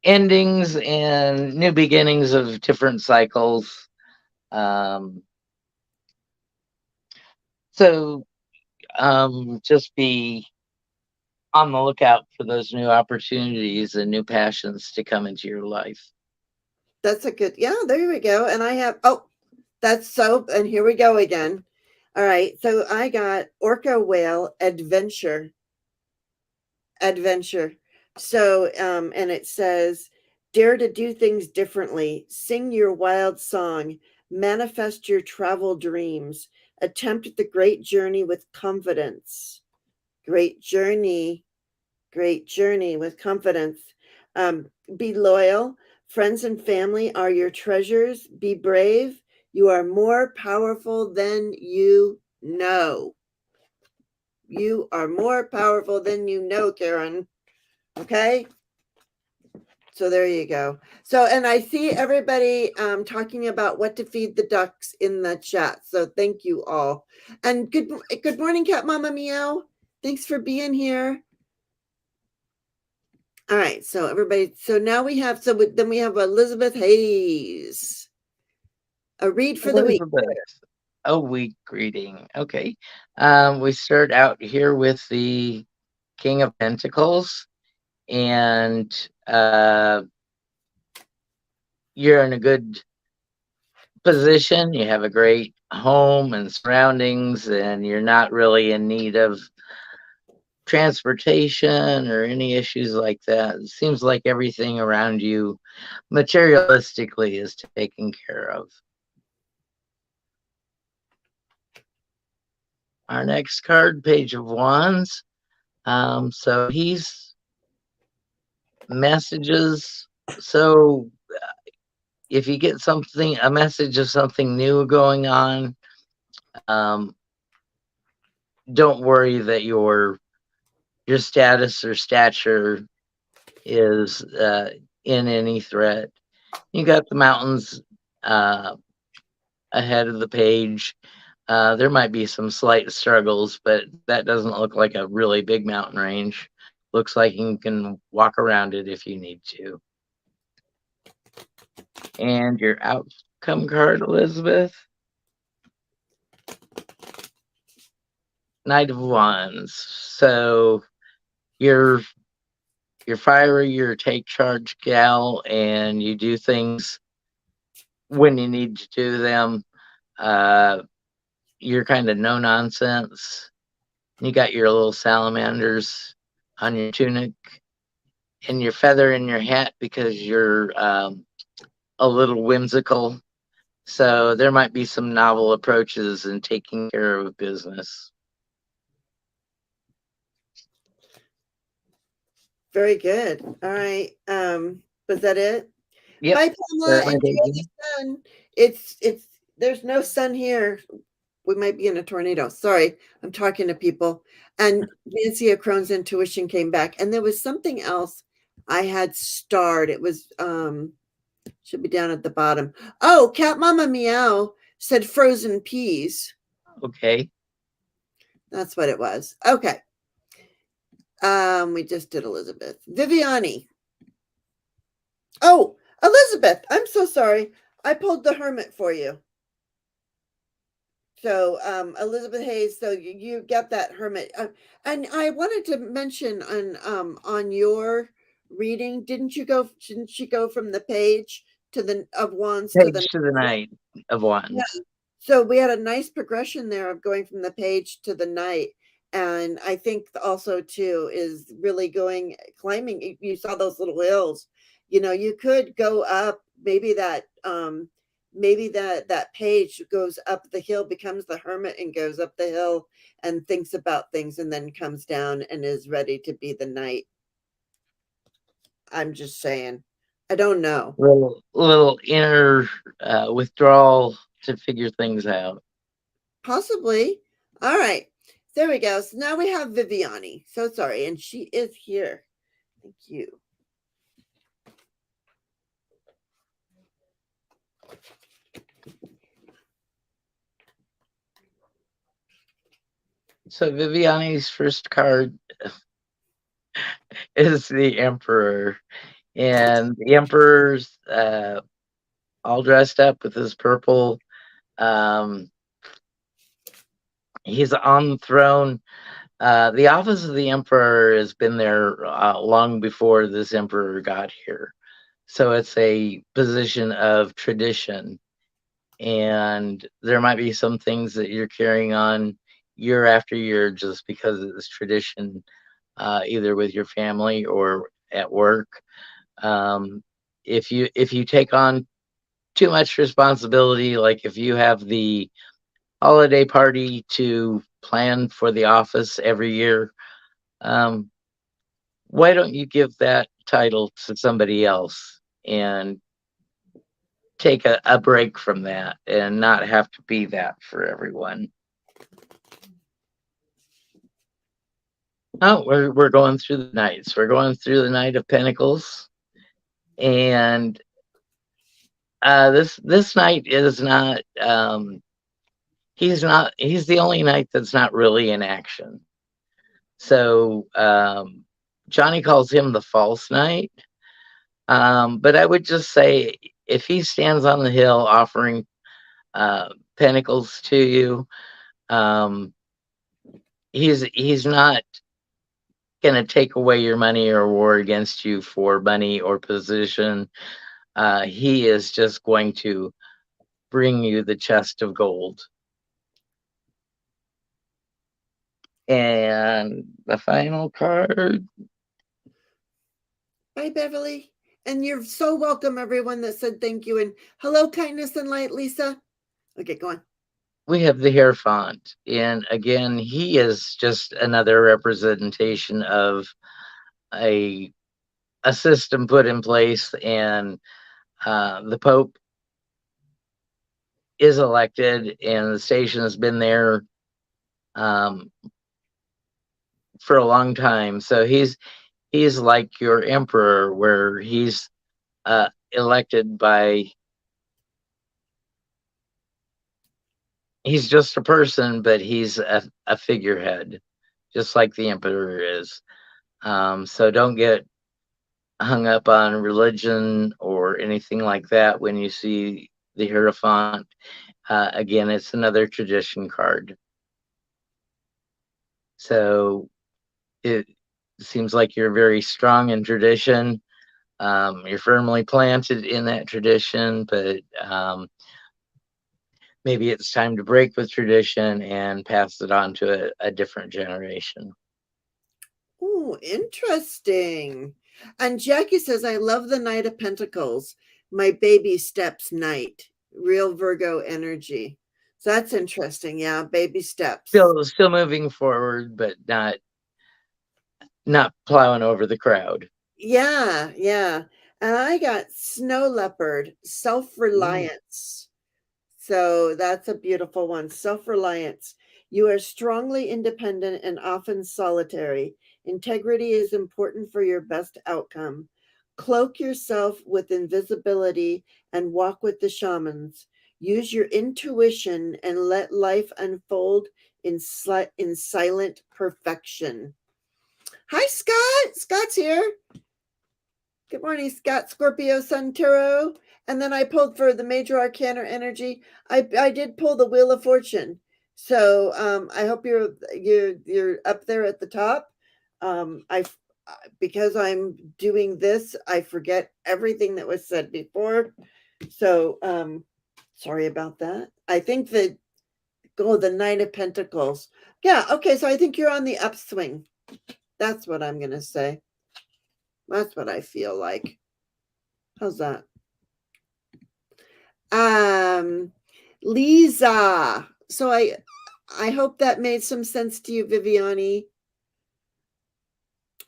endings and new beginnings of different cycles. Um, so just be on the lookout for those new opportunities and new passions to come into your life. That's a good, yeah, there we go. And I have, oh, that's soap. And here we go again. All right. So I got orca whale adventure. Adventure. So, and it says, dare to do things differently, sing your wild song, manifest your travel dreams, attempt the great journey with confidence. Great journey with confidence. Be loyal. Friends and family are your treasures. Be brave. You are more powerful than you know. You are more powerful than you know, Karen. Okay. So there you go. So, and I see everybody talking about what to feed the ducks in the chat. So thank you all. And good morning, Cat Mama Meow. Thanks for being here. All right, so everybody, so now we have, then we have Elizabeth Hayes. A read for the week. A week reading. Okay. We start out here with the King of Pentacles, and you're in a good position. You have a great home and surroundings, and you're not really in need of transportation or any issues like that. It seems like everything around you materialistically is taken care of. Our next card, Page of Wands. So he's messages. So if you get a message of something new going on, don't worry that your status or stature is in any threat. You got the mountains ahead of the page. There might be some slight struggles, but that doesn't look like a really big mountain range. Looks like you can walk around it if you need to. And your outcome card, Elizabeth. Knight of Wands. So you're fiery, you're a take charge gal, and you do things when you need to do them. You're kind of no nonsense. You got your little salamanders on your tunic and your feather in your hat because you're a little whimsical. So there might be some novel approaches in taking care of business. Very good. All right. Was that it? Yep. Bye, Pamela. Enjoy the sun. It's there's no sun here. We might be in a tornado. Sorry, I'm talking to people. And Nancy of Crohn's intuition came back, and there was something else I had starred. It was should be down at the bottom. Oh, Cat Mama Meow said frozen peas. Okay. That's what it was. Okay. We just did Elizabeth. Viviani. Oh, Elizabeth, I'm so sorry. I pulled the Hermit for you. So, Elizabeth Hayes, so you got that Hermit. And I wanted to mention on your reading, didn't you go from the page to the of wands to the Knight of Wands? Yeah. So we had a nice progression there of going from the page to the knight. And I think also too is really going climbing. You saw those little hills, you could go up, maybe that page goes up the hill, becomes the hermit and goes up the hill and thinks about things and then comes down and is ready to be the knight. I'm just saying. I don't know. Little inner withdrawal to figure things out. Possibly. All right. There we go. So now we have Viviani. So sorry. And she is here. Thank you. So Viviani's first card is the Emperor. And the Emperor's all dressed up with his purple. He's on the throne. The office of the Emperor has been there long before this Emperor got here. So it's a position of tradition. And there might be some things that you're carrying on year after year just because it's tradition, either with your family or at work. If you take on too much responsibility, like if you have the holiday party to plan for the office every year, why don't you give that title to somebody else and take a break from that and not have to be that for everyone? Oh, we're going through the knights. We're going through the Knight of Pentacles, and this knight is not. He's the only knight that's not really in action. So Johnny calls him the false knight. But I would just say if he stands on the hill offering pentacles to you, he's not going to take away your money or war against you for money or position. He is just going to bring you the chest of gold. And the final card. Bye, Beverly. And you're so welcome, everyone that said thank you. And hello, kindness and light, Lisa. Okay, go on. We have the Hierophant. And again, he is just another representation of a system put in place, and the Pope is elected, and the station has been there for a long time. So he's like your emperor, where he's elected by. He's just a person, but he's a figurehead, just like the emperor is. So don't get hung up on religion or anything like that when you see the Hierophant. Again, it's another tradition card. So it seems like you're very strong in tradition. You're firmly planted in that tradition, but maybe it's time to break with tradition and pass it on to a different generation. Oh, interesting. And Jackie says, I love the Knight of Pentacles. My baby steps knight. Real Virgo energy. So that's interesting. Yeah, baby steps. Still moving forward, but not plowing over the crowd. Yeah, yeah. And I got Snow Leopard, self-reliance. So that's a beautiful one. Self-reliance. You are strongly independent and often solitary. Integrity is important for your best outcome. Cloak yourself with invisibility and walk with the shamans. Use your intuition and let life unfold in silent perfection. Hi, Scott. Scott's here. Good morning, Scott. Scorpio, Sun, Tarot. And then I pulled for the major arcana energy. I did pull the Wheel of Fortune. So I hope you're up there at the top. Because I'm doing this, I forget everything that was said before. So Sorry about that. I think that, oh, the Nine of Pentacles. Yeah, okay, so I think you're on the upswing. That's what I'm going to say. That's what I feel like. How's that? Lisa. So I hope that made some sense to you, Viviani.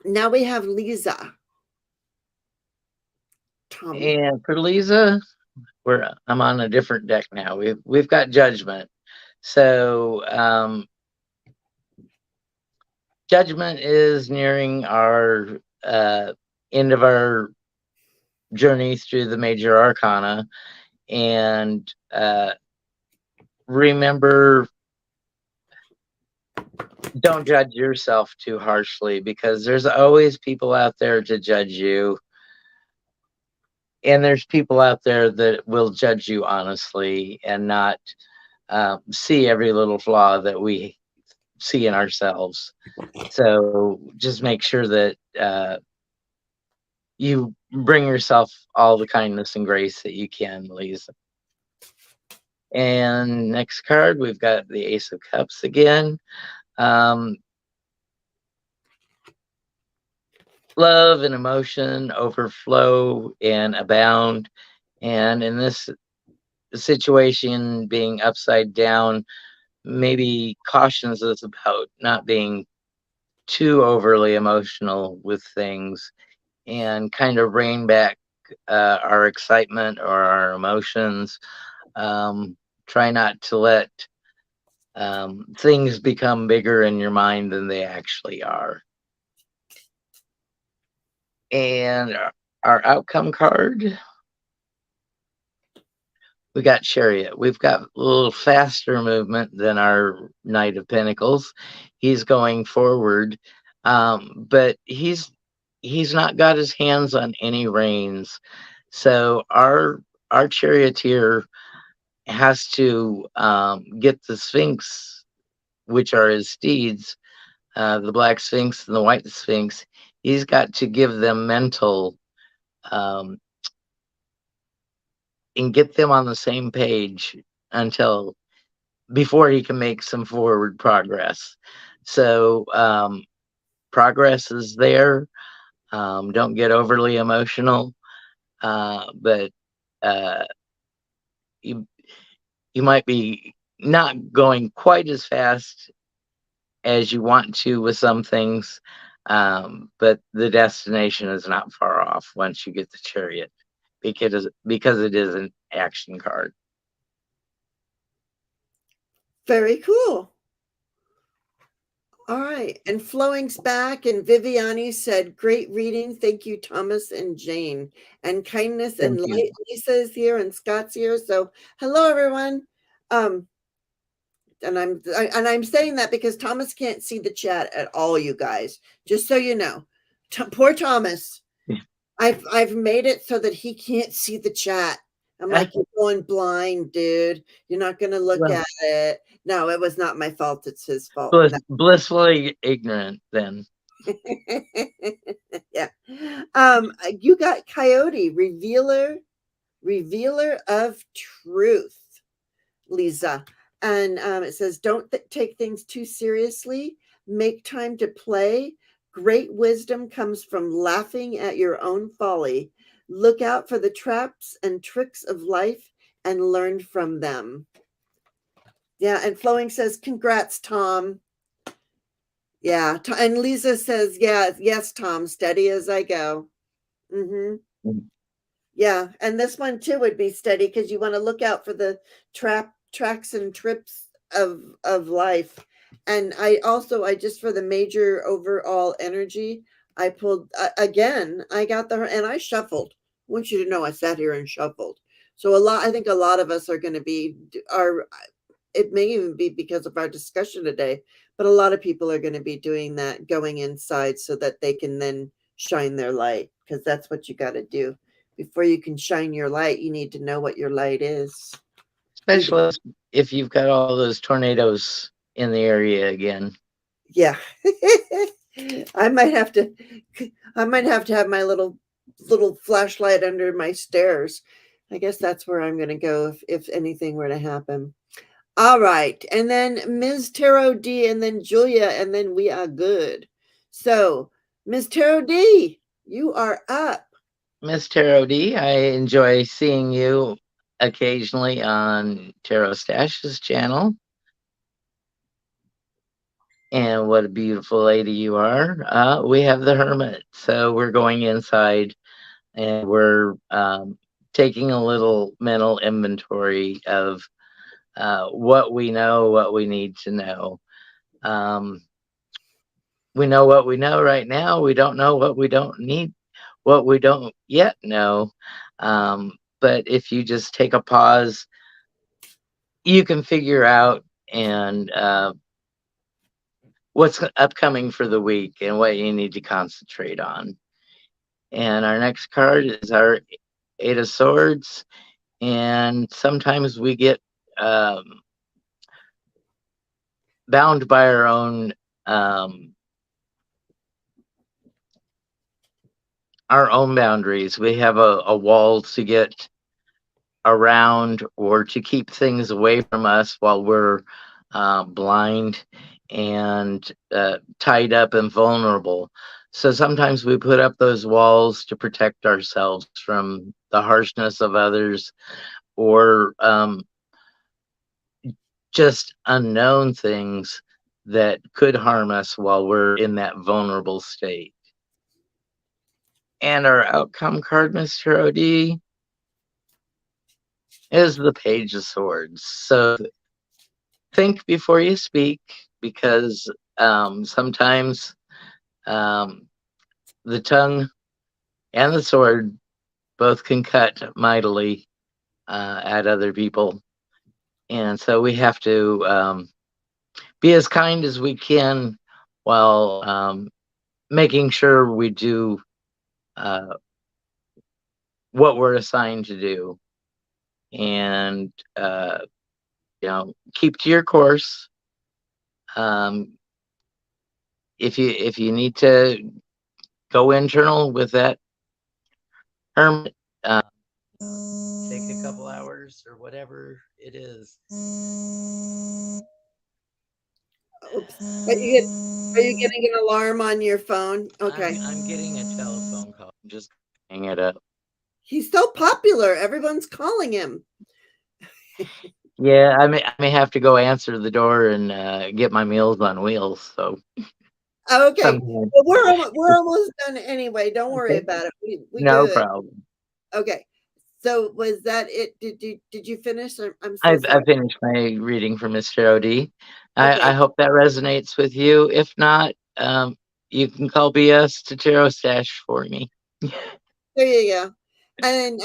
Now we have Lisa. Tommy. And for Lisa, I'm on a different deck now. We've got Judgment. So Judgment is nearing our end of our journey through the major arcana. And remember, don't judge yourself too harshly, because there's always people out there to judge you. And there's people out there that will judge you honestly and not see every little flaw that we see in ourselves. So just make sure that you bring yourself all the kindness and grace that you can, Lisa. And next card, we've got the Ace of Cups again. Love and emotion overflow and abound. And in this situation, being upside down maybe cautions us about not being too overly emotional with things, and kind of rein back our excitement or our emotions. Try not to let things become bigger in your mind than they actually are. And our outcome card, we got Chariot. We've got a little faster movement than our Knight of Pentacles. He's going forward, but he's not got his hands on any reins. So our charioteer has to get the Sphinx, which are his steeds, the Black Sphinx and the White Sphinx. He's got to give them mental and get them on the same page before he can make some forward progress. So progress is there. Don't get overly emotional, but you might be not going quite as fast as you want to with some things, but the destination is not far off once you get the Chariot, because it is an action card. Very cool. All right. And Flowing's back, and Viviani said, great reading. Thank you, Thomas and Jane. And kindness and Thank you. light. Lisa is here and Scott's here. So hello, everyone. And I'm saying that because Thomas can't see the chat at all, you guys. Just so you know. Poor Thomas. Yeah. I've made it so that he can't see the chat. I'm like, you're going blind, dude. You're not going to look at it. No, it was not my fault. It's his fault. Blissfully ignorant, then. Yeah. You got Coyote, revealer of truth, Lisa. And it says, don't take things too seriously. Make time to play. Great wisdom comes from laughing at your own folly. Look out for the traps and tricks of life and learn from them. Yeah, and Flowing says, congrats, Tom. Yeah, and Lisa says, yeah, yes, Tom, steady as I go. Mm-hmm. Yeah, and this one too would be steady, because you want to look out for the tracks and trips of life. And I just, for the major overall energy, I pulled again. I got and I shuffled. I want you to know I sat here and shuffled. So I think a lot of us are going to be it may even be because of our discussion today, but a lot of people are going to be doing that, going inside so that they can then shine their light, because that's what you got to do. Before you can shine your light, you need to know what your light is. Especially if you've got all those tornadoes in the area again. Yeah. I might have to have my little flashlight under my stairs. I guess that's where I'm going to go if anything were to happen. All right. And then Ms. Tarot D, and then Julia, and then we are good. So, Ms. Tarot D, you are up. Miss Tarot D, I enjoy seeing you occasionally on Tarot Stash's channel. And what a beautiful lady you are. We have the Hermit, so we're going inside and we're taking a little mental inventory of what we know, what we need to know. We know what we know right now. We don't know what we don't need, what we don't yet know. But if you just take a pause, you can figure out and what's upcoming for the week and what you need to concentrate on. And our next card is our Eight of Swords. And sometimes we get bound by our own boundaries. We have a wall to get around or to keep things away from us while we're blind and tied up and vulnerable. So sometimes we put up those walls to protect ourselves from the harshness of others or just unknown things that could harm us while we're in that vulnerable state. And our outcome card, Mr. OD, is the Page of Swords. So think before you speak, because sometimes the tongue and the sword both can cut mightily at other people. And so we have to be as kind as we can while making sure we do what we're assigned to do. And keep to your course. If you need to go internal with that hermit, take a couple hours or whatever it is. Oops. Are you getting an alarm on your phone? Okay. I'm getting a telephone call. Just hang it up. He's so popular. Everyone's calling him. Yeah, I may have to go answer the door and get my Meals on Wheels. So okay, well, we're almost done anyway. Don't worry about it. We no good. problem. Okay, so was that it? Did you finish? I'm so sorry. I finished my reading for Mr. OD. Okay. I hope that resonates with you. If not, you can call BS to Tarot Stash for me. There you go. And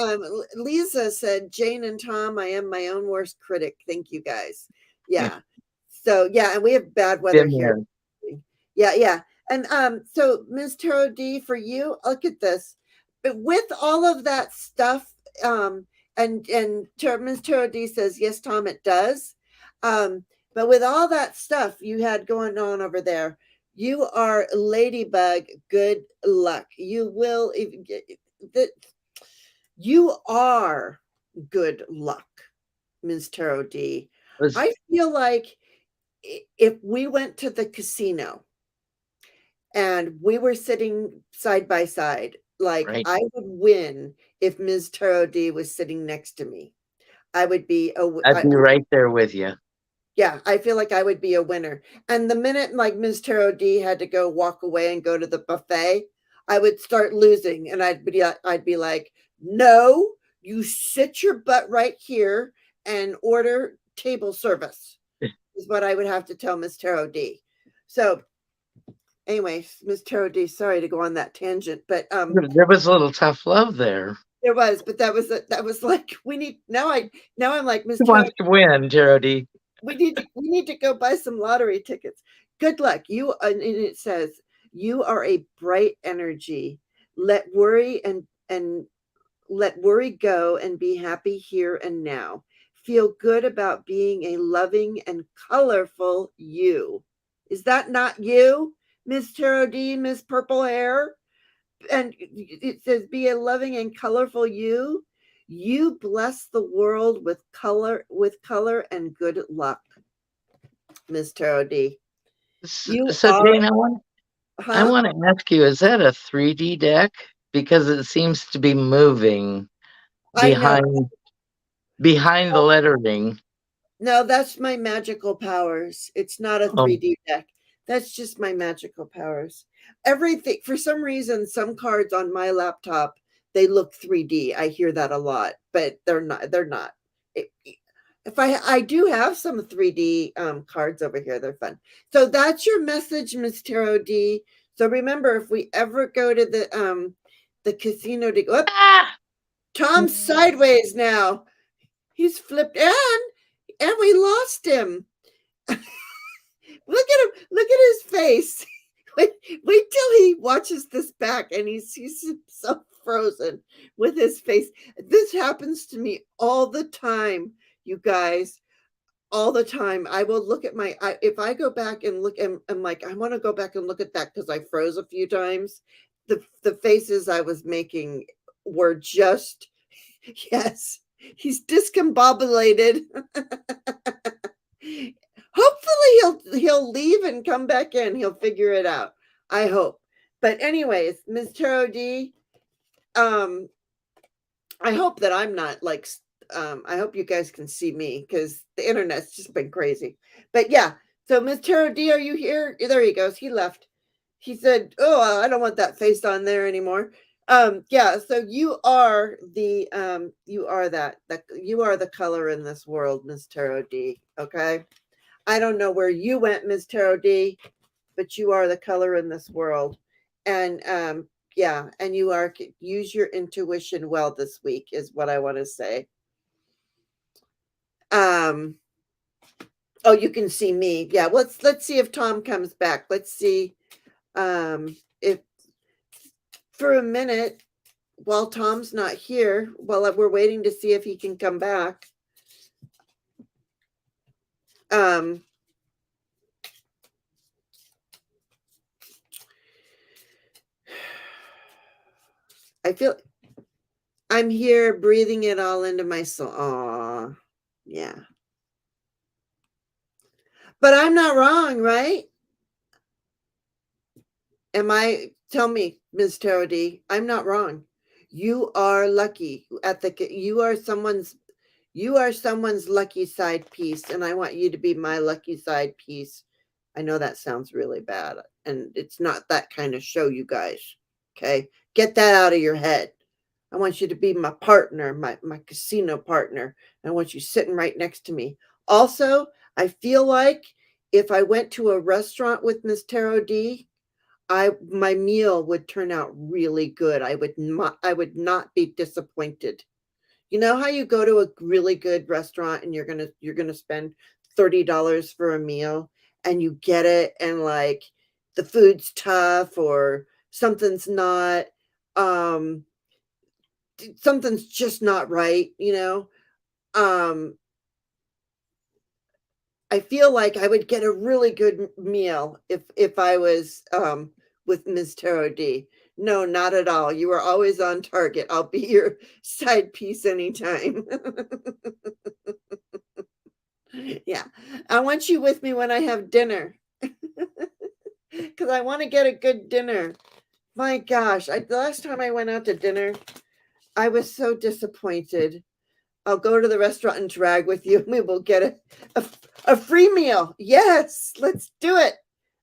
Lisa said, Jane and Tom, I am my own worst critic. Thank you guys. Yeah. So yeah, and we have bad weather here. Yeah. And so Ms. Tarot D, for you, look at this. But with all of that stuff, and Ms. Tarot D says, yes, Tom, it does. But with all that stuff you had going on over there, you are Ladybug. Good luck. You will. You are good luck, Ms. Tarot D. I feel like if we went to the casino and we were sitting side by side, like right. I would win if Ms. Tarot D was sitting next to me. I'd be right there with you. Yeah, I feel like I would be a winner. And the minute like Ms. Tarot D had to go walk away and go to the buffet, I would start losing, and I'd be like, no, you sit your butt right here and order table service is what I would have to tell Ms. Tarot D. So anyway, Ms. Tarot D, sorry to go on that tangent, but there was a little tough love there. There was, but that was like we need now I'm like Ms. Who wants to win, Tarot D? We need to go buy some lottery tickets. Good luck. You and it says you are a bright energy. Let worry and let worry go and be happy here and now. Feel good about being a loving and colorful you. Is that not you, Miss Tarot D, Miss Purple Hair? And it says be a loving and colorful you. You bless the world with color and good luck, Miss Tarot D. You So are, Jane, I huh? want to ask you, is that a 3D deck? Because it seems to be moving I know. behind the lettering. No, that's my magical powers. It's not a Oh, 3D deck. That's just my magical powers. Everything, for some reason, some cards on my laptop, they look 3D. I hear that a lot, but they're not. If I do have some 3D cards over here, they're fun. So that's your message, Miss Tarot D. So remember, if we ever go to the casino to go up, ah! Tom's sideways now. He's flipped and we lost him. Look at him. Look at his face. Wait till he watches this back and he sees himself frozen with his face. This happens to me all the time, you guys. All the time. I will look at if I go back and look and I'm like, I want to go back and look at that because I froze a few times. The faces I was making were just, yes, he's discombobulated. Hopefully he'll leave and come back in. He'll figure it out. I hope. But anyways, Ms. Tarot D, I hope that I'm not like I hope you guys can see me because the internet's just been crazy. But yeah, so Ms. Tarot D, are you here? There he goes. He left. He said, "Oh, I don't want that face on there anymore." Yeah, so you are the you are that you are the color in this world, Ms. Tarot D. Okay. I don't know where you went, Ms. Tarot D, but you are the color in this world. And yeah, and you are, use your intuition well this week is what I want to say. Oh, you can see me. Yeah, let's see if Tom comes back. Let's see if for a minute while Tom's not here, while we're waiting to see if he can come back. I feel I'm here breathing it all into my soul. Aw, yeah. But I'm not wrong, right? Am I? Tell me, Ms. Tarot D, I'm not wrong. You are lucky at you are someone's lucky side piece, and I want you to be my lucky side piece. I know that sounds really bad, and it's not that kind of show, you guys. Okay, get that out of your head. I want you to be my partner, my casino partner. I want you sitting right next to me. Also, I feel like if I went to a restaurant with Miss Tarot D, my meal would turn out really good. I would not be disappointed. You know how you go to a really good restaurant and you're gonna spend $30 for a meal and you get it and like the food's tough or something's not something's just not right, you know. I feel like I would get a really good meal if I was with Ms. Tarot D. No, not at all. You are always on target. I'll be your side piece anytime. Yeah. I want you with me when I have dinner. Because I want to get a good dinner. My gosh, the last time I went out to dinner, I was so disappointed. I'll go to the restaurant and drag with you. We will get a free meal. Yes, let's do it.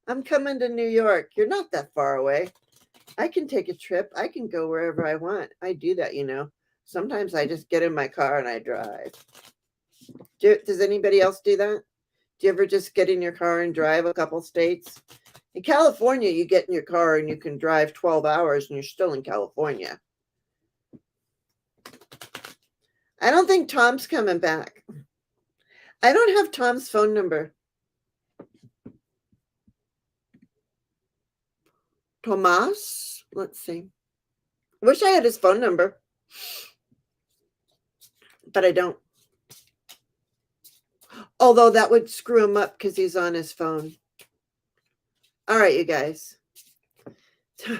I'm coming to New York. You're not that far away. I can take a trip. I can go wherever I want. I do that, you know. Sometimes I just get in my car and I drive. Does anybody else do that? Do you ever just get in your car and drive a couple states? In California, you get in your car and you can drive 12 hours and you're still in California. I don't think Tom's coming back. I don't have Tom's phone number. Tomas? Let's see. Wish I had his phone number, but I don't. Although that would screw him up because he's on his phone. All right, you guys.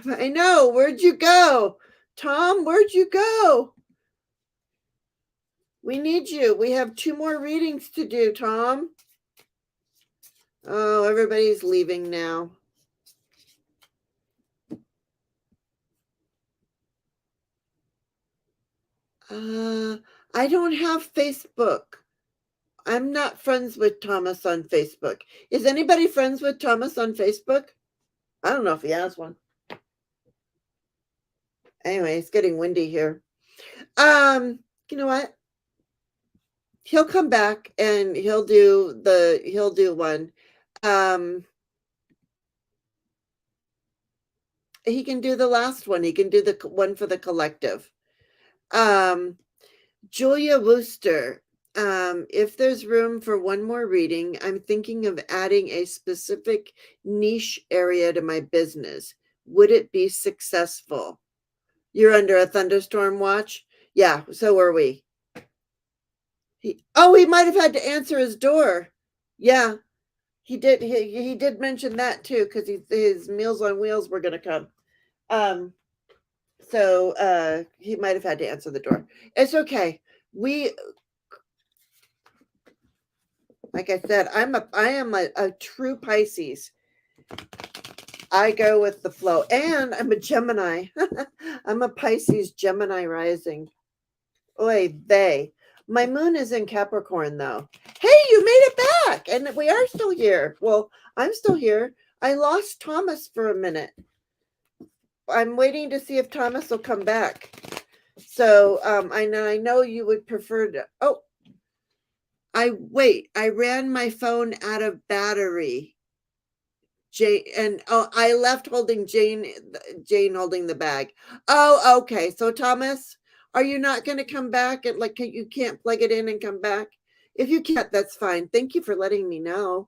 I know. Where'd you go? Tom, where'd you go? We need you. We have 2 more readings to do, Tom. Oh, everybody's leaving now. I don't have Facebook. I'm not friends with Thomas on Facebook. Is anybody friends with Thomas on Facebook? I don't know if he has one. Anyway, it's getting windy here. You know what? He'll come back and he'll do one. He can do the last one. He can do the one for the collective. Julia Wooster, if there's room for one more reading, I'm thinking of adding a specific niche area to my business. Would it be successful? You're under a thunderstorm watch? Yeah, so are we. He might have had to answer his door. Yeah, he did. He did mention that too, because his Meals on Wheels were going to come. So he might have had to answer the door. It's okay. Like I said, I am a true Pisces. I go with the flow, and I'm a Gemini. I'm a Pisces Gemini rising. Oy vey. My moon is in Capricorn, though. Hey, you made it back, and we are still here. Well, I'm still here. I lost Thomas for a minute. I'm waiting to see if Thomas will come back. So I know you would prefer to. Oh, I ran my phone out of battery. Jane I left holding Jane holding the bag. Oh, okay. So Thomas, are you not going to come back and you can't plug it in and come back? If you can't, that's fine. Thank you for letting me know.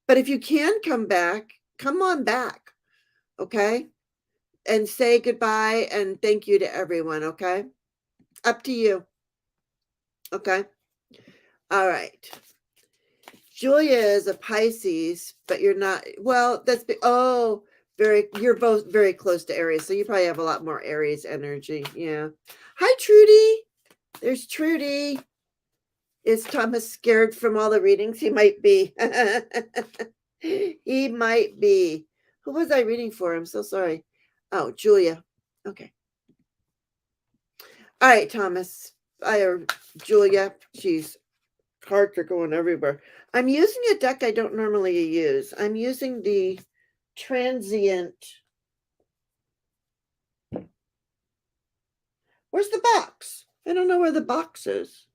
But if you can come back, come on back. Okay? And say goodbye and thank you to everyone, okay? Up to you. Okay? All right. Julia is a Pisces, but you're not. Well, you're both very close to Aries, so you probably have a lot more Aries energy. Yeah. Hi, Trudy. There's Trudy. Is Thomas scared from all the readings? He might be. He might be. Who was I reading for? I'm so sorry. Oh, Julia. Okay. All right, Thomas. Julia. Jeez. Cards are going everywhere. I'm using a deck I don't normally use. I'm using the Transient. Where's the box? I don't know where the box is.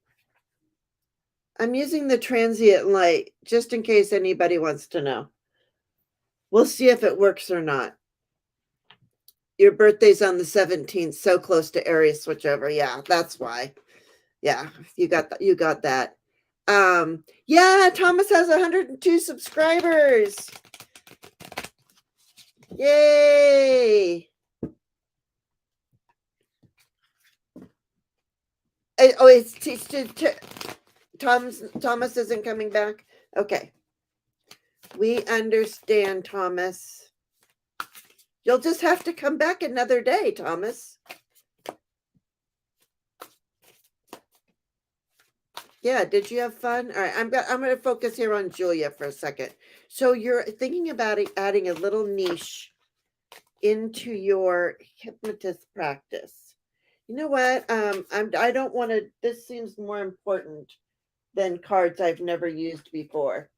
I'm using the Transient Light just in case anybody wants to know. We'll see if it works or not. Your birthday's on the 17th, so close to Aries switchover. Yeah, that's why. Yeah, you got that. You got that. Yeah, Thomas has 102 subscribers. Yay. Thomas isn't coming back. Okay. We understand, Thomas. You'll just have to come back another day, Thomas. Yeah, did you have fun? All right, I'm going to focus here on Julia for a second. So you're thinking about adding a little niche into your hypnotist practice. You know what? I don't want to. This seems more important than cards I've never used before.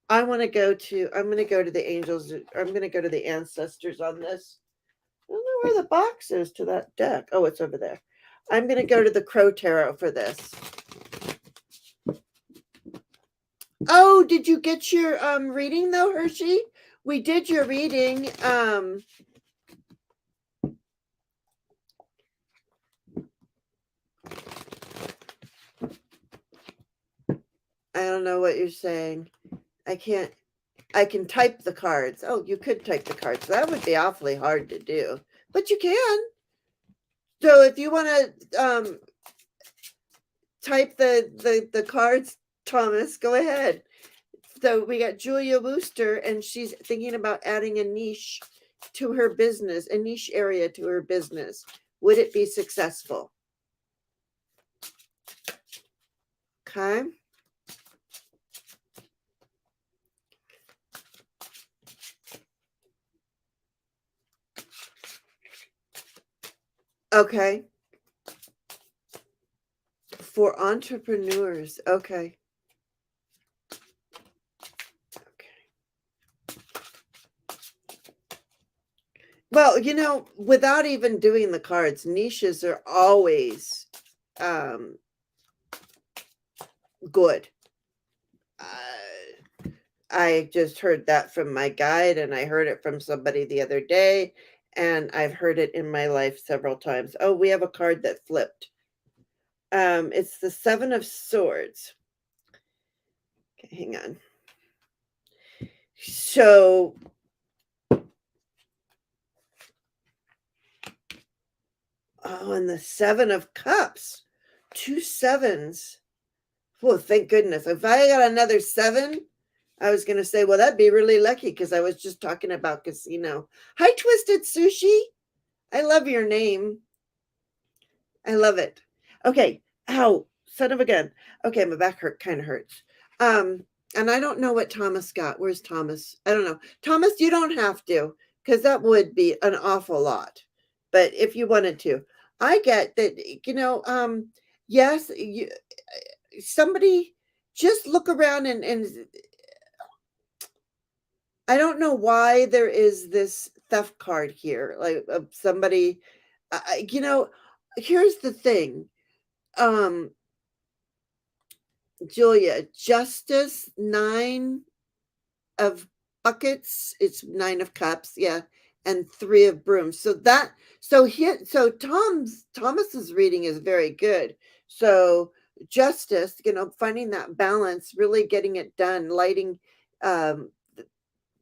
I'm going to go to the angels. I'm going to go to the ancestors on this. I don't know where the box is to that deck. Oh, it's over there. I'm going to go to the Crow Tarot for this. Oh, did you get your reading though, Hershey? We did your reading. I don't know what you're saying. I can type the cards. Oh, you could type the cards. That would be awfully hard to do, but you can. So if you want to type the cards, Thomas, go ahead. So we got Julia Wooster, and she's thinking about adding a niche to her business, a niche area to her business. Would it be successful? Okay. Okay. For entrepreneurs. Okay. Okay. Well, without even doing the cards, niches are always um, good. I just heard that from my guide, and I heard it from somebody the other day, and I've heard it in my life several times. Oh, we have a card that flipped. It's the Seven of Swords. Okay, hang on. So, and the Seven of Cups. 2 sevens. Oh, thank goodness. If I got another 7, I was going to say, well, that'd be really lucky because I was just talking about casino. Hi, Twisted Sushi. I love your name. I love it. Okay. Ow, son of a gun. Okay, my back kind of hurts. And I don't know what Thomas got. Where's Thomas? I don't know. Thomas, you don't have to, because that would be an awful lot. But if you wanted to, I get that, yes, somebody just look around and I don't know why there is this theft card here, like somebody, here's the thing. Julia, Justice, 9 of buckets, it's 9 of cups, yeah, and 3 of brooms. So Thomas's reading is very good. So justice, finding that balance, really getting it done, lighting, um,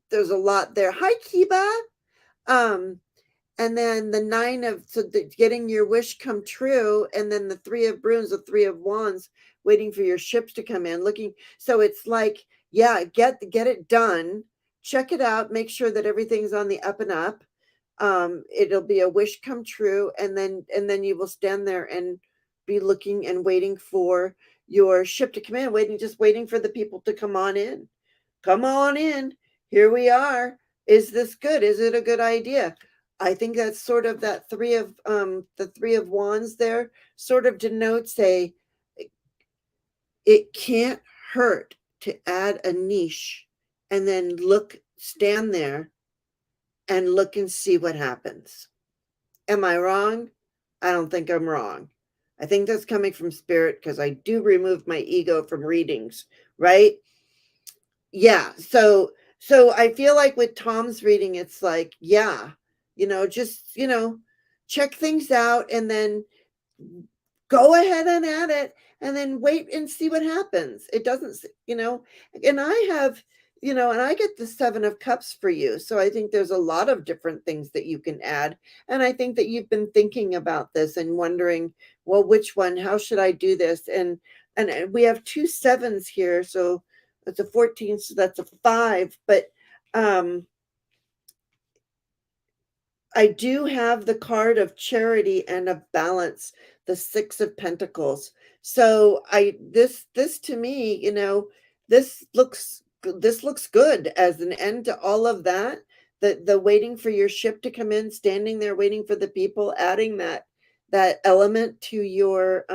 there's a lot there. Hi, Kiba. Um, and then the 9 of getting your wish come true, and then the 3 of brooms, the 3 of wands, waiting for your ships to come in, looking. So it's like, yeah, get it done, check it out, make sure that everything's on the up and up. It'll be a wish come true, and then you will stand there and be looking and waiting for your ship to come in, just waiting for the people to come on in. Come on in. Here we are. Is this good? Is it a good idea? I think that's sort of that the 3 of wands there sort of denotes it can't hurt to add a niche and then stand there and look and see what happens. Am I wrong? I don't think I'm wrong. I think that's coming from spirit because I do remove my ego from readings, right? Yeah. So I feel like with Tom's reading, it's like, yeah, just, check things out and then go ahead and add it and then wait and see what happens. It doesn't, and I have, and I get the 7 of cups for you. So I think there's a lot of different things that you can add. And I think that you've been thinking about this and wondering, well, which one, how should I do this? And we have 2 sevens here. So that's a 14. So that's a 5. But, I do have the card of charity and of balance, the 6 of pentacles. So this to me, this looks good as an end to all of that. The waiting for your ship to come in, standing there waiting for the people, adding that element to your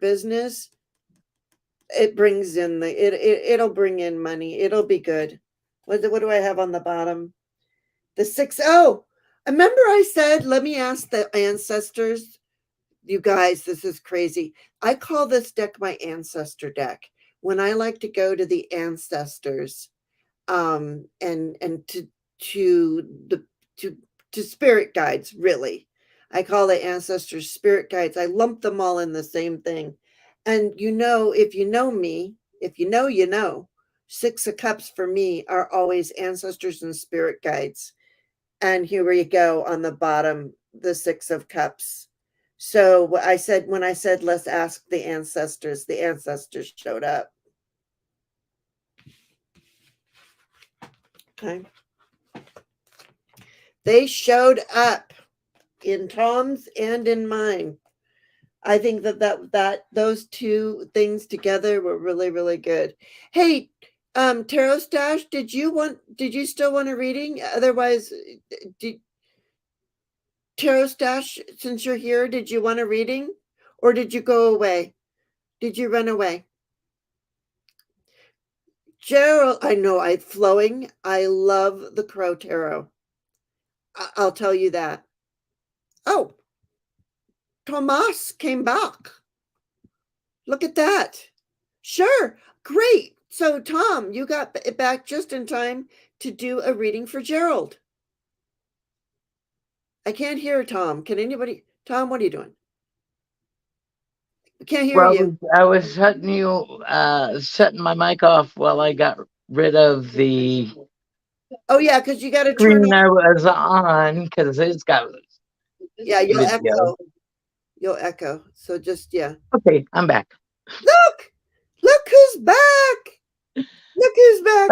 business. It brings in it'll bring in money. It'll be good. What do I have on the bottom? The 6. Oh, remember I said, let me ask the ancestors. You guys, this is crazy. I call this deck my ancestor deck. When I like to go to the ancestors, and to spirit guides, really. I call the ancestors spirit guides. I lump them all in the same thing. And if you know me, if you know, 6 of cups for me are always ancestors and spirit guides. And here we go on the bottom, the 6 of cups. So when I said, let's ask the ancestors showed up. Okay. They showed up in Tom's and in mine. I think that those two things together were really, really good. Hey, Tarot Stash, did you still want a reading? Otherwise, did Tarot Stash, since you're here, did you want a reading? Or did you go away? Did you run away? Gerald, I know I flowing. I love the Crow Tarot. I'll tell you that. Oh, Tomas came back. Look at that. Sure. Great. So, Tom, you got back just in time to do a reading for Gerald. I can't hear Tom. Can anybody? Tom, what are you doing? I can't hear you. I was shutting my mic off while I got rid of the Oh, yeah, because you got to turn screen off. I was on because it's got Yeah, you'll video. echo. You'll echo. So just, yeah. Okay, I'm back. Look! Look who's back! Look who's back!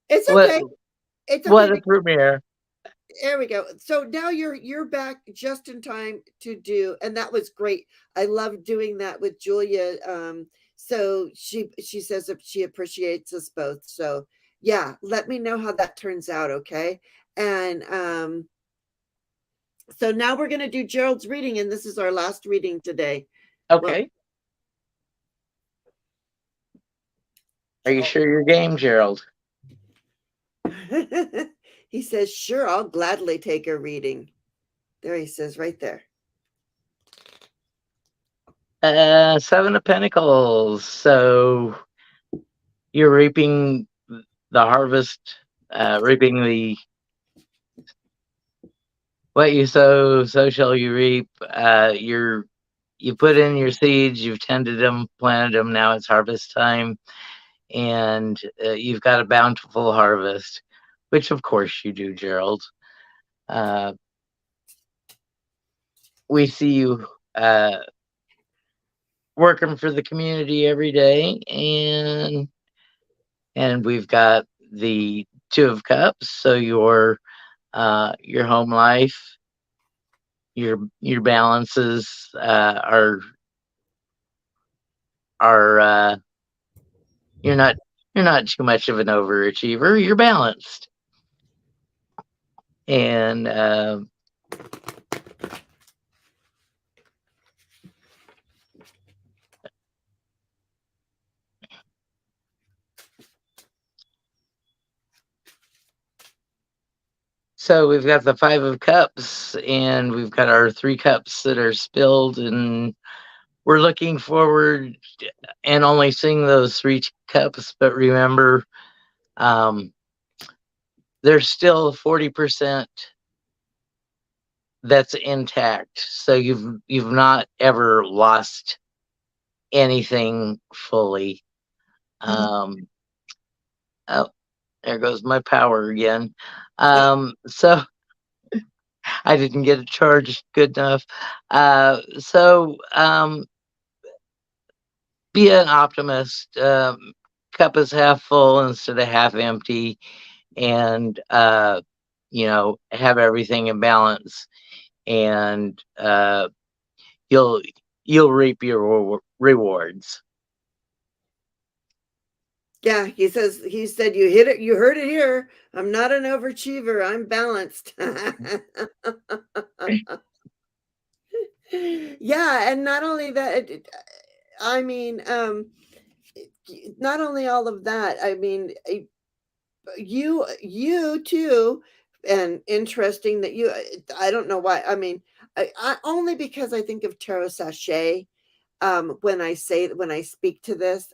It's okay. It's okay. What a premiere. There we go. So now you're back just in time to do, and that was great. I love doing that with Julia. So she says that she appreciates us both. So yeah, let me know how that turns out, okay? And so now we're gonna do Gerald's reading, and this is our last reading today. Okay. Are you sure you're game, Gerald? He says, sure, I'll gladly take a reading. There he says right there. 7 of Pentacles. So you're reaping the harvest, reaping the what you sow, so shall you reap. You put in your seeds, you've tended them, planted them. Now it's harvest time, and you've got a bountiful harvest, which of course you do, Gerald. We see you working for the community every day, and we've got the 2 of Cups. So your home life, your balances are you're not too much of an overachiever. You're balanced, and so we've got the 5 of Cups, and we've got our 3 cups that are spilled, and we're looking forward and only seeing those 3 cups. But remember, there's still 40% that's intact. So you've not ever lost anything fully. Oh, there goes my power again. So I didn't get it charged good enough. Be an optimist. Cup is half full instead of half empty, and have everything in balance, and you'll reap your rewards. Yeah, he said you hit it, you heard it here. I'm not an overachiever, I'm balanced. Yeah, and not only that, I mean, not only all of that, I mean, you too, and interesting that I don't know why, I mean, I only because I think of Tarot Sachet, when I speak to this,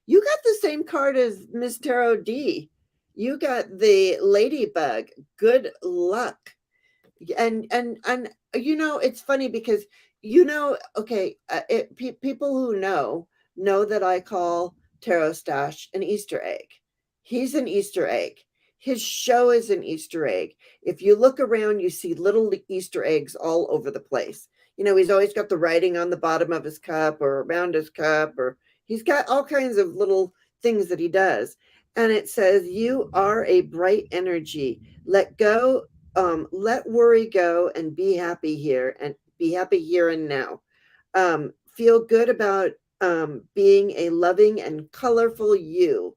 you got the same card as Miss Tarot D. You got the ladybug. Good luck. And it's funny because okay, people who know that I call Tarot Stash an Easter egg. He's an Easter egg. His show is an Easter egg. If you look around, you see little Easter eggs all over the place. He's always got the writing on the bottom of his cup or around his cup, or he's got all kinds of little things that he does. And it says, you are a bright energy. Let worry go and be happy here and now. Feel good about being a loving and colorful you.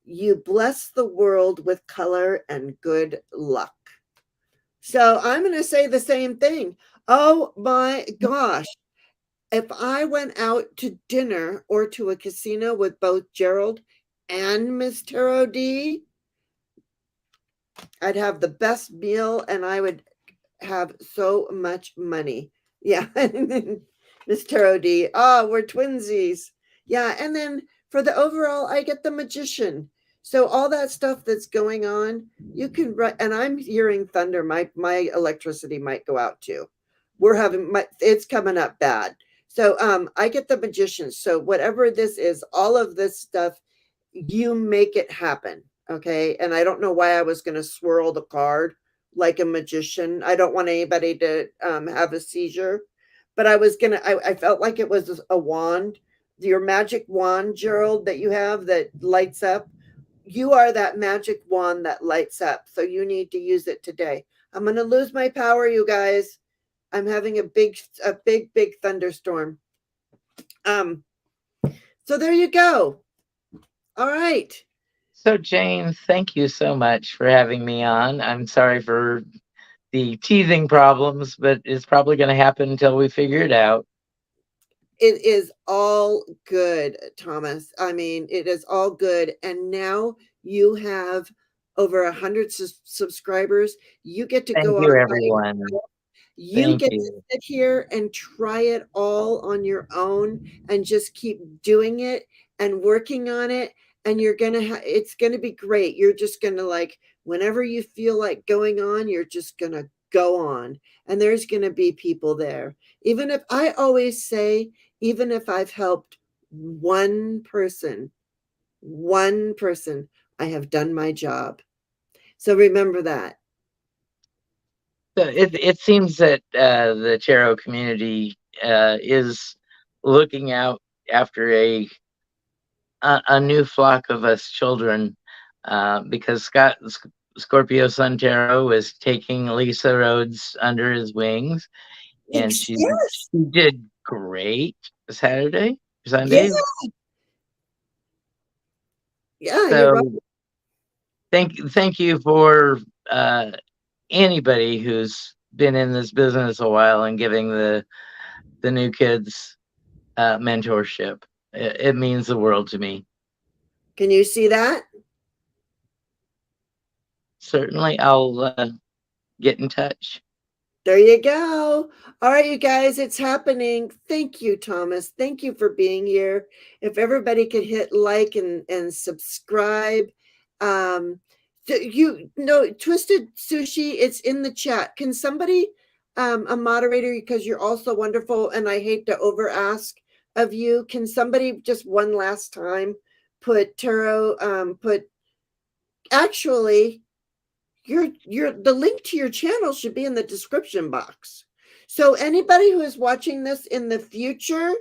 You bless the world with color and good luck. So I'm going to say the same thing. Oh my gosh. If I went out to dinner or to a casino with both Gerald and Miss Taro D, I'd have the best meal and I would have so much money. Yeah. Miss Taro D. Oh, we're twinsies. Yeah. And then for the overall, I get the magician. So all that stuff that's going on, you can write, and I'm hearing thunder. My electricity might go out too. We're having it's coming up bad. So I get the magician. So whatever this is, all of this stuff, you make it happen. Okay. And I don't know why I was going to swirl the card like a magician. I don't want anybody to have a seizure, but I felt like it was a wand, your magic wand, Gerald, that you have that lights up. You are that magic wand that lights up. So you need to use it today. I'm going to lose my power, you guys. I'm having a big thunderstorm. So there you go. All right. So, Jane, thank you so much for having me on. I'm sorry for the teething problems, but it's probably going to happen until we figure it out. It is all good, Thomas. I mean, it is all good. And now you have over 100 subscribers. You get to Thank go you, on. everyone. You Thank get to you. sit here and try it all on your own and just keep doing it and working on it. And you're going to, it's going to be great. You're just going to like, whenever you feel like going on, you're just going to go on. And there's going to be people there. Even if I always say, even if I've helped one person, I have done my job. So remember that. So it seems that the tarot community is looking out after a new flock of us children because Scorpio Sun Tarot is taking Lisa Rhodes under his wings, and she Yes. did great Sunday. Yeah. Yeah, you're right. So thank you for uh, anybody who's been in this business a while and giving the new kids mentorship. It means the world to me. Can you see that? Certainly, I'll get in touch. There you go. All right, you guys, it's happening. Thank you, Thomas. Thank you for being here. If everybody could hit like and subscribe. You know, Twisted Sushi, it's in the chat. Can somebody, a moderator, because you're also wonderful and I hate to over ask of you, can somebody just one last time put tarot, actually, the link to your channel should be in the description box. So anybody who is watching this in the future,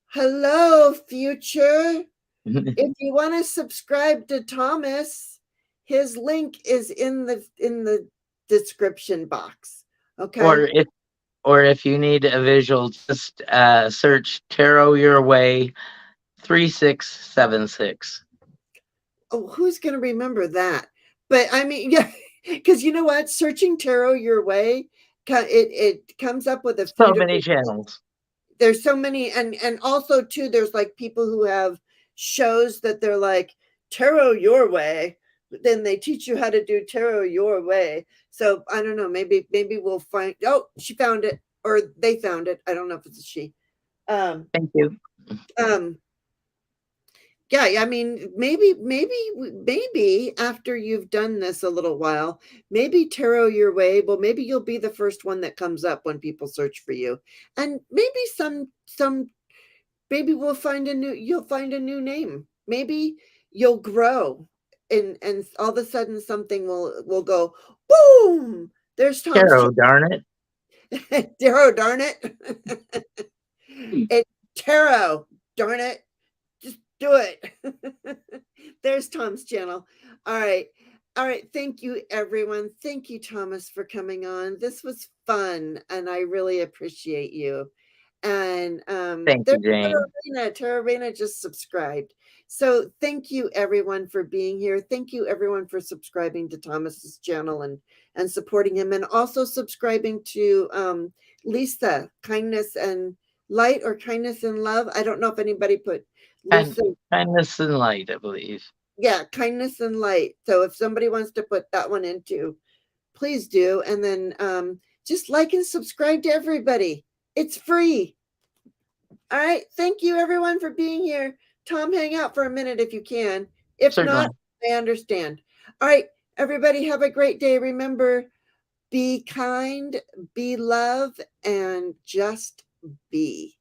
hello future. If you want to subscribe to Thomas, his link is in the description box. Okay. Or if you need a visual, just search Tarot Your Way 3676. Oh, who's going to remember that? But I mean, yeah, because you know what? Searching Tarot Your Way, it comes up with a few So many different. channels. There's so many, and also too, there's like people who have shows that they're like tarot your way, but then they teach you how to do tarot your way. So I don't know, maybe we'll find. Oh, she found it, or they found it. I don't know if it's a she. Thank you. Yeah, I mean, maybe after you've done this a little while, maybe tarot your way. Well, maybe you'll be the first one that comes up when people search for you, and maybe maybe you'll find a new name. Maybe you'll grow, and all of a sudden something will go boom. There's Tom's Tarot, darn it. Tarot, darn it. It's tarot, darn it. Just do it. There's Tom's channel. All right. All right. Thank you, everyone. Thank you, Thomas, for coming on. This was fun, and I really appreciate you. And Thank you, Jane. Tara Reyna just subscribed. So thank you everyone for being here. Thank you everyone for subscribing to Thomas's channel and supporting him, and also subscribing to Lisa, Kindness and Light, or Kindness and Love. I don't know if anybody put Lisa. Kindness and Light, I believe. Yeah, Kindness and Light. So if somebody wants to put that one into, please do. And then just like and subscribe to everybody. It's free. All right. Thank you everyone for being here. Tom, hang out for a minute if you can. If Certainly. not, I understand. All right, everybody, have a great day. Remember, be kind, be love, and just be.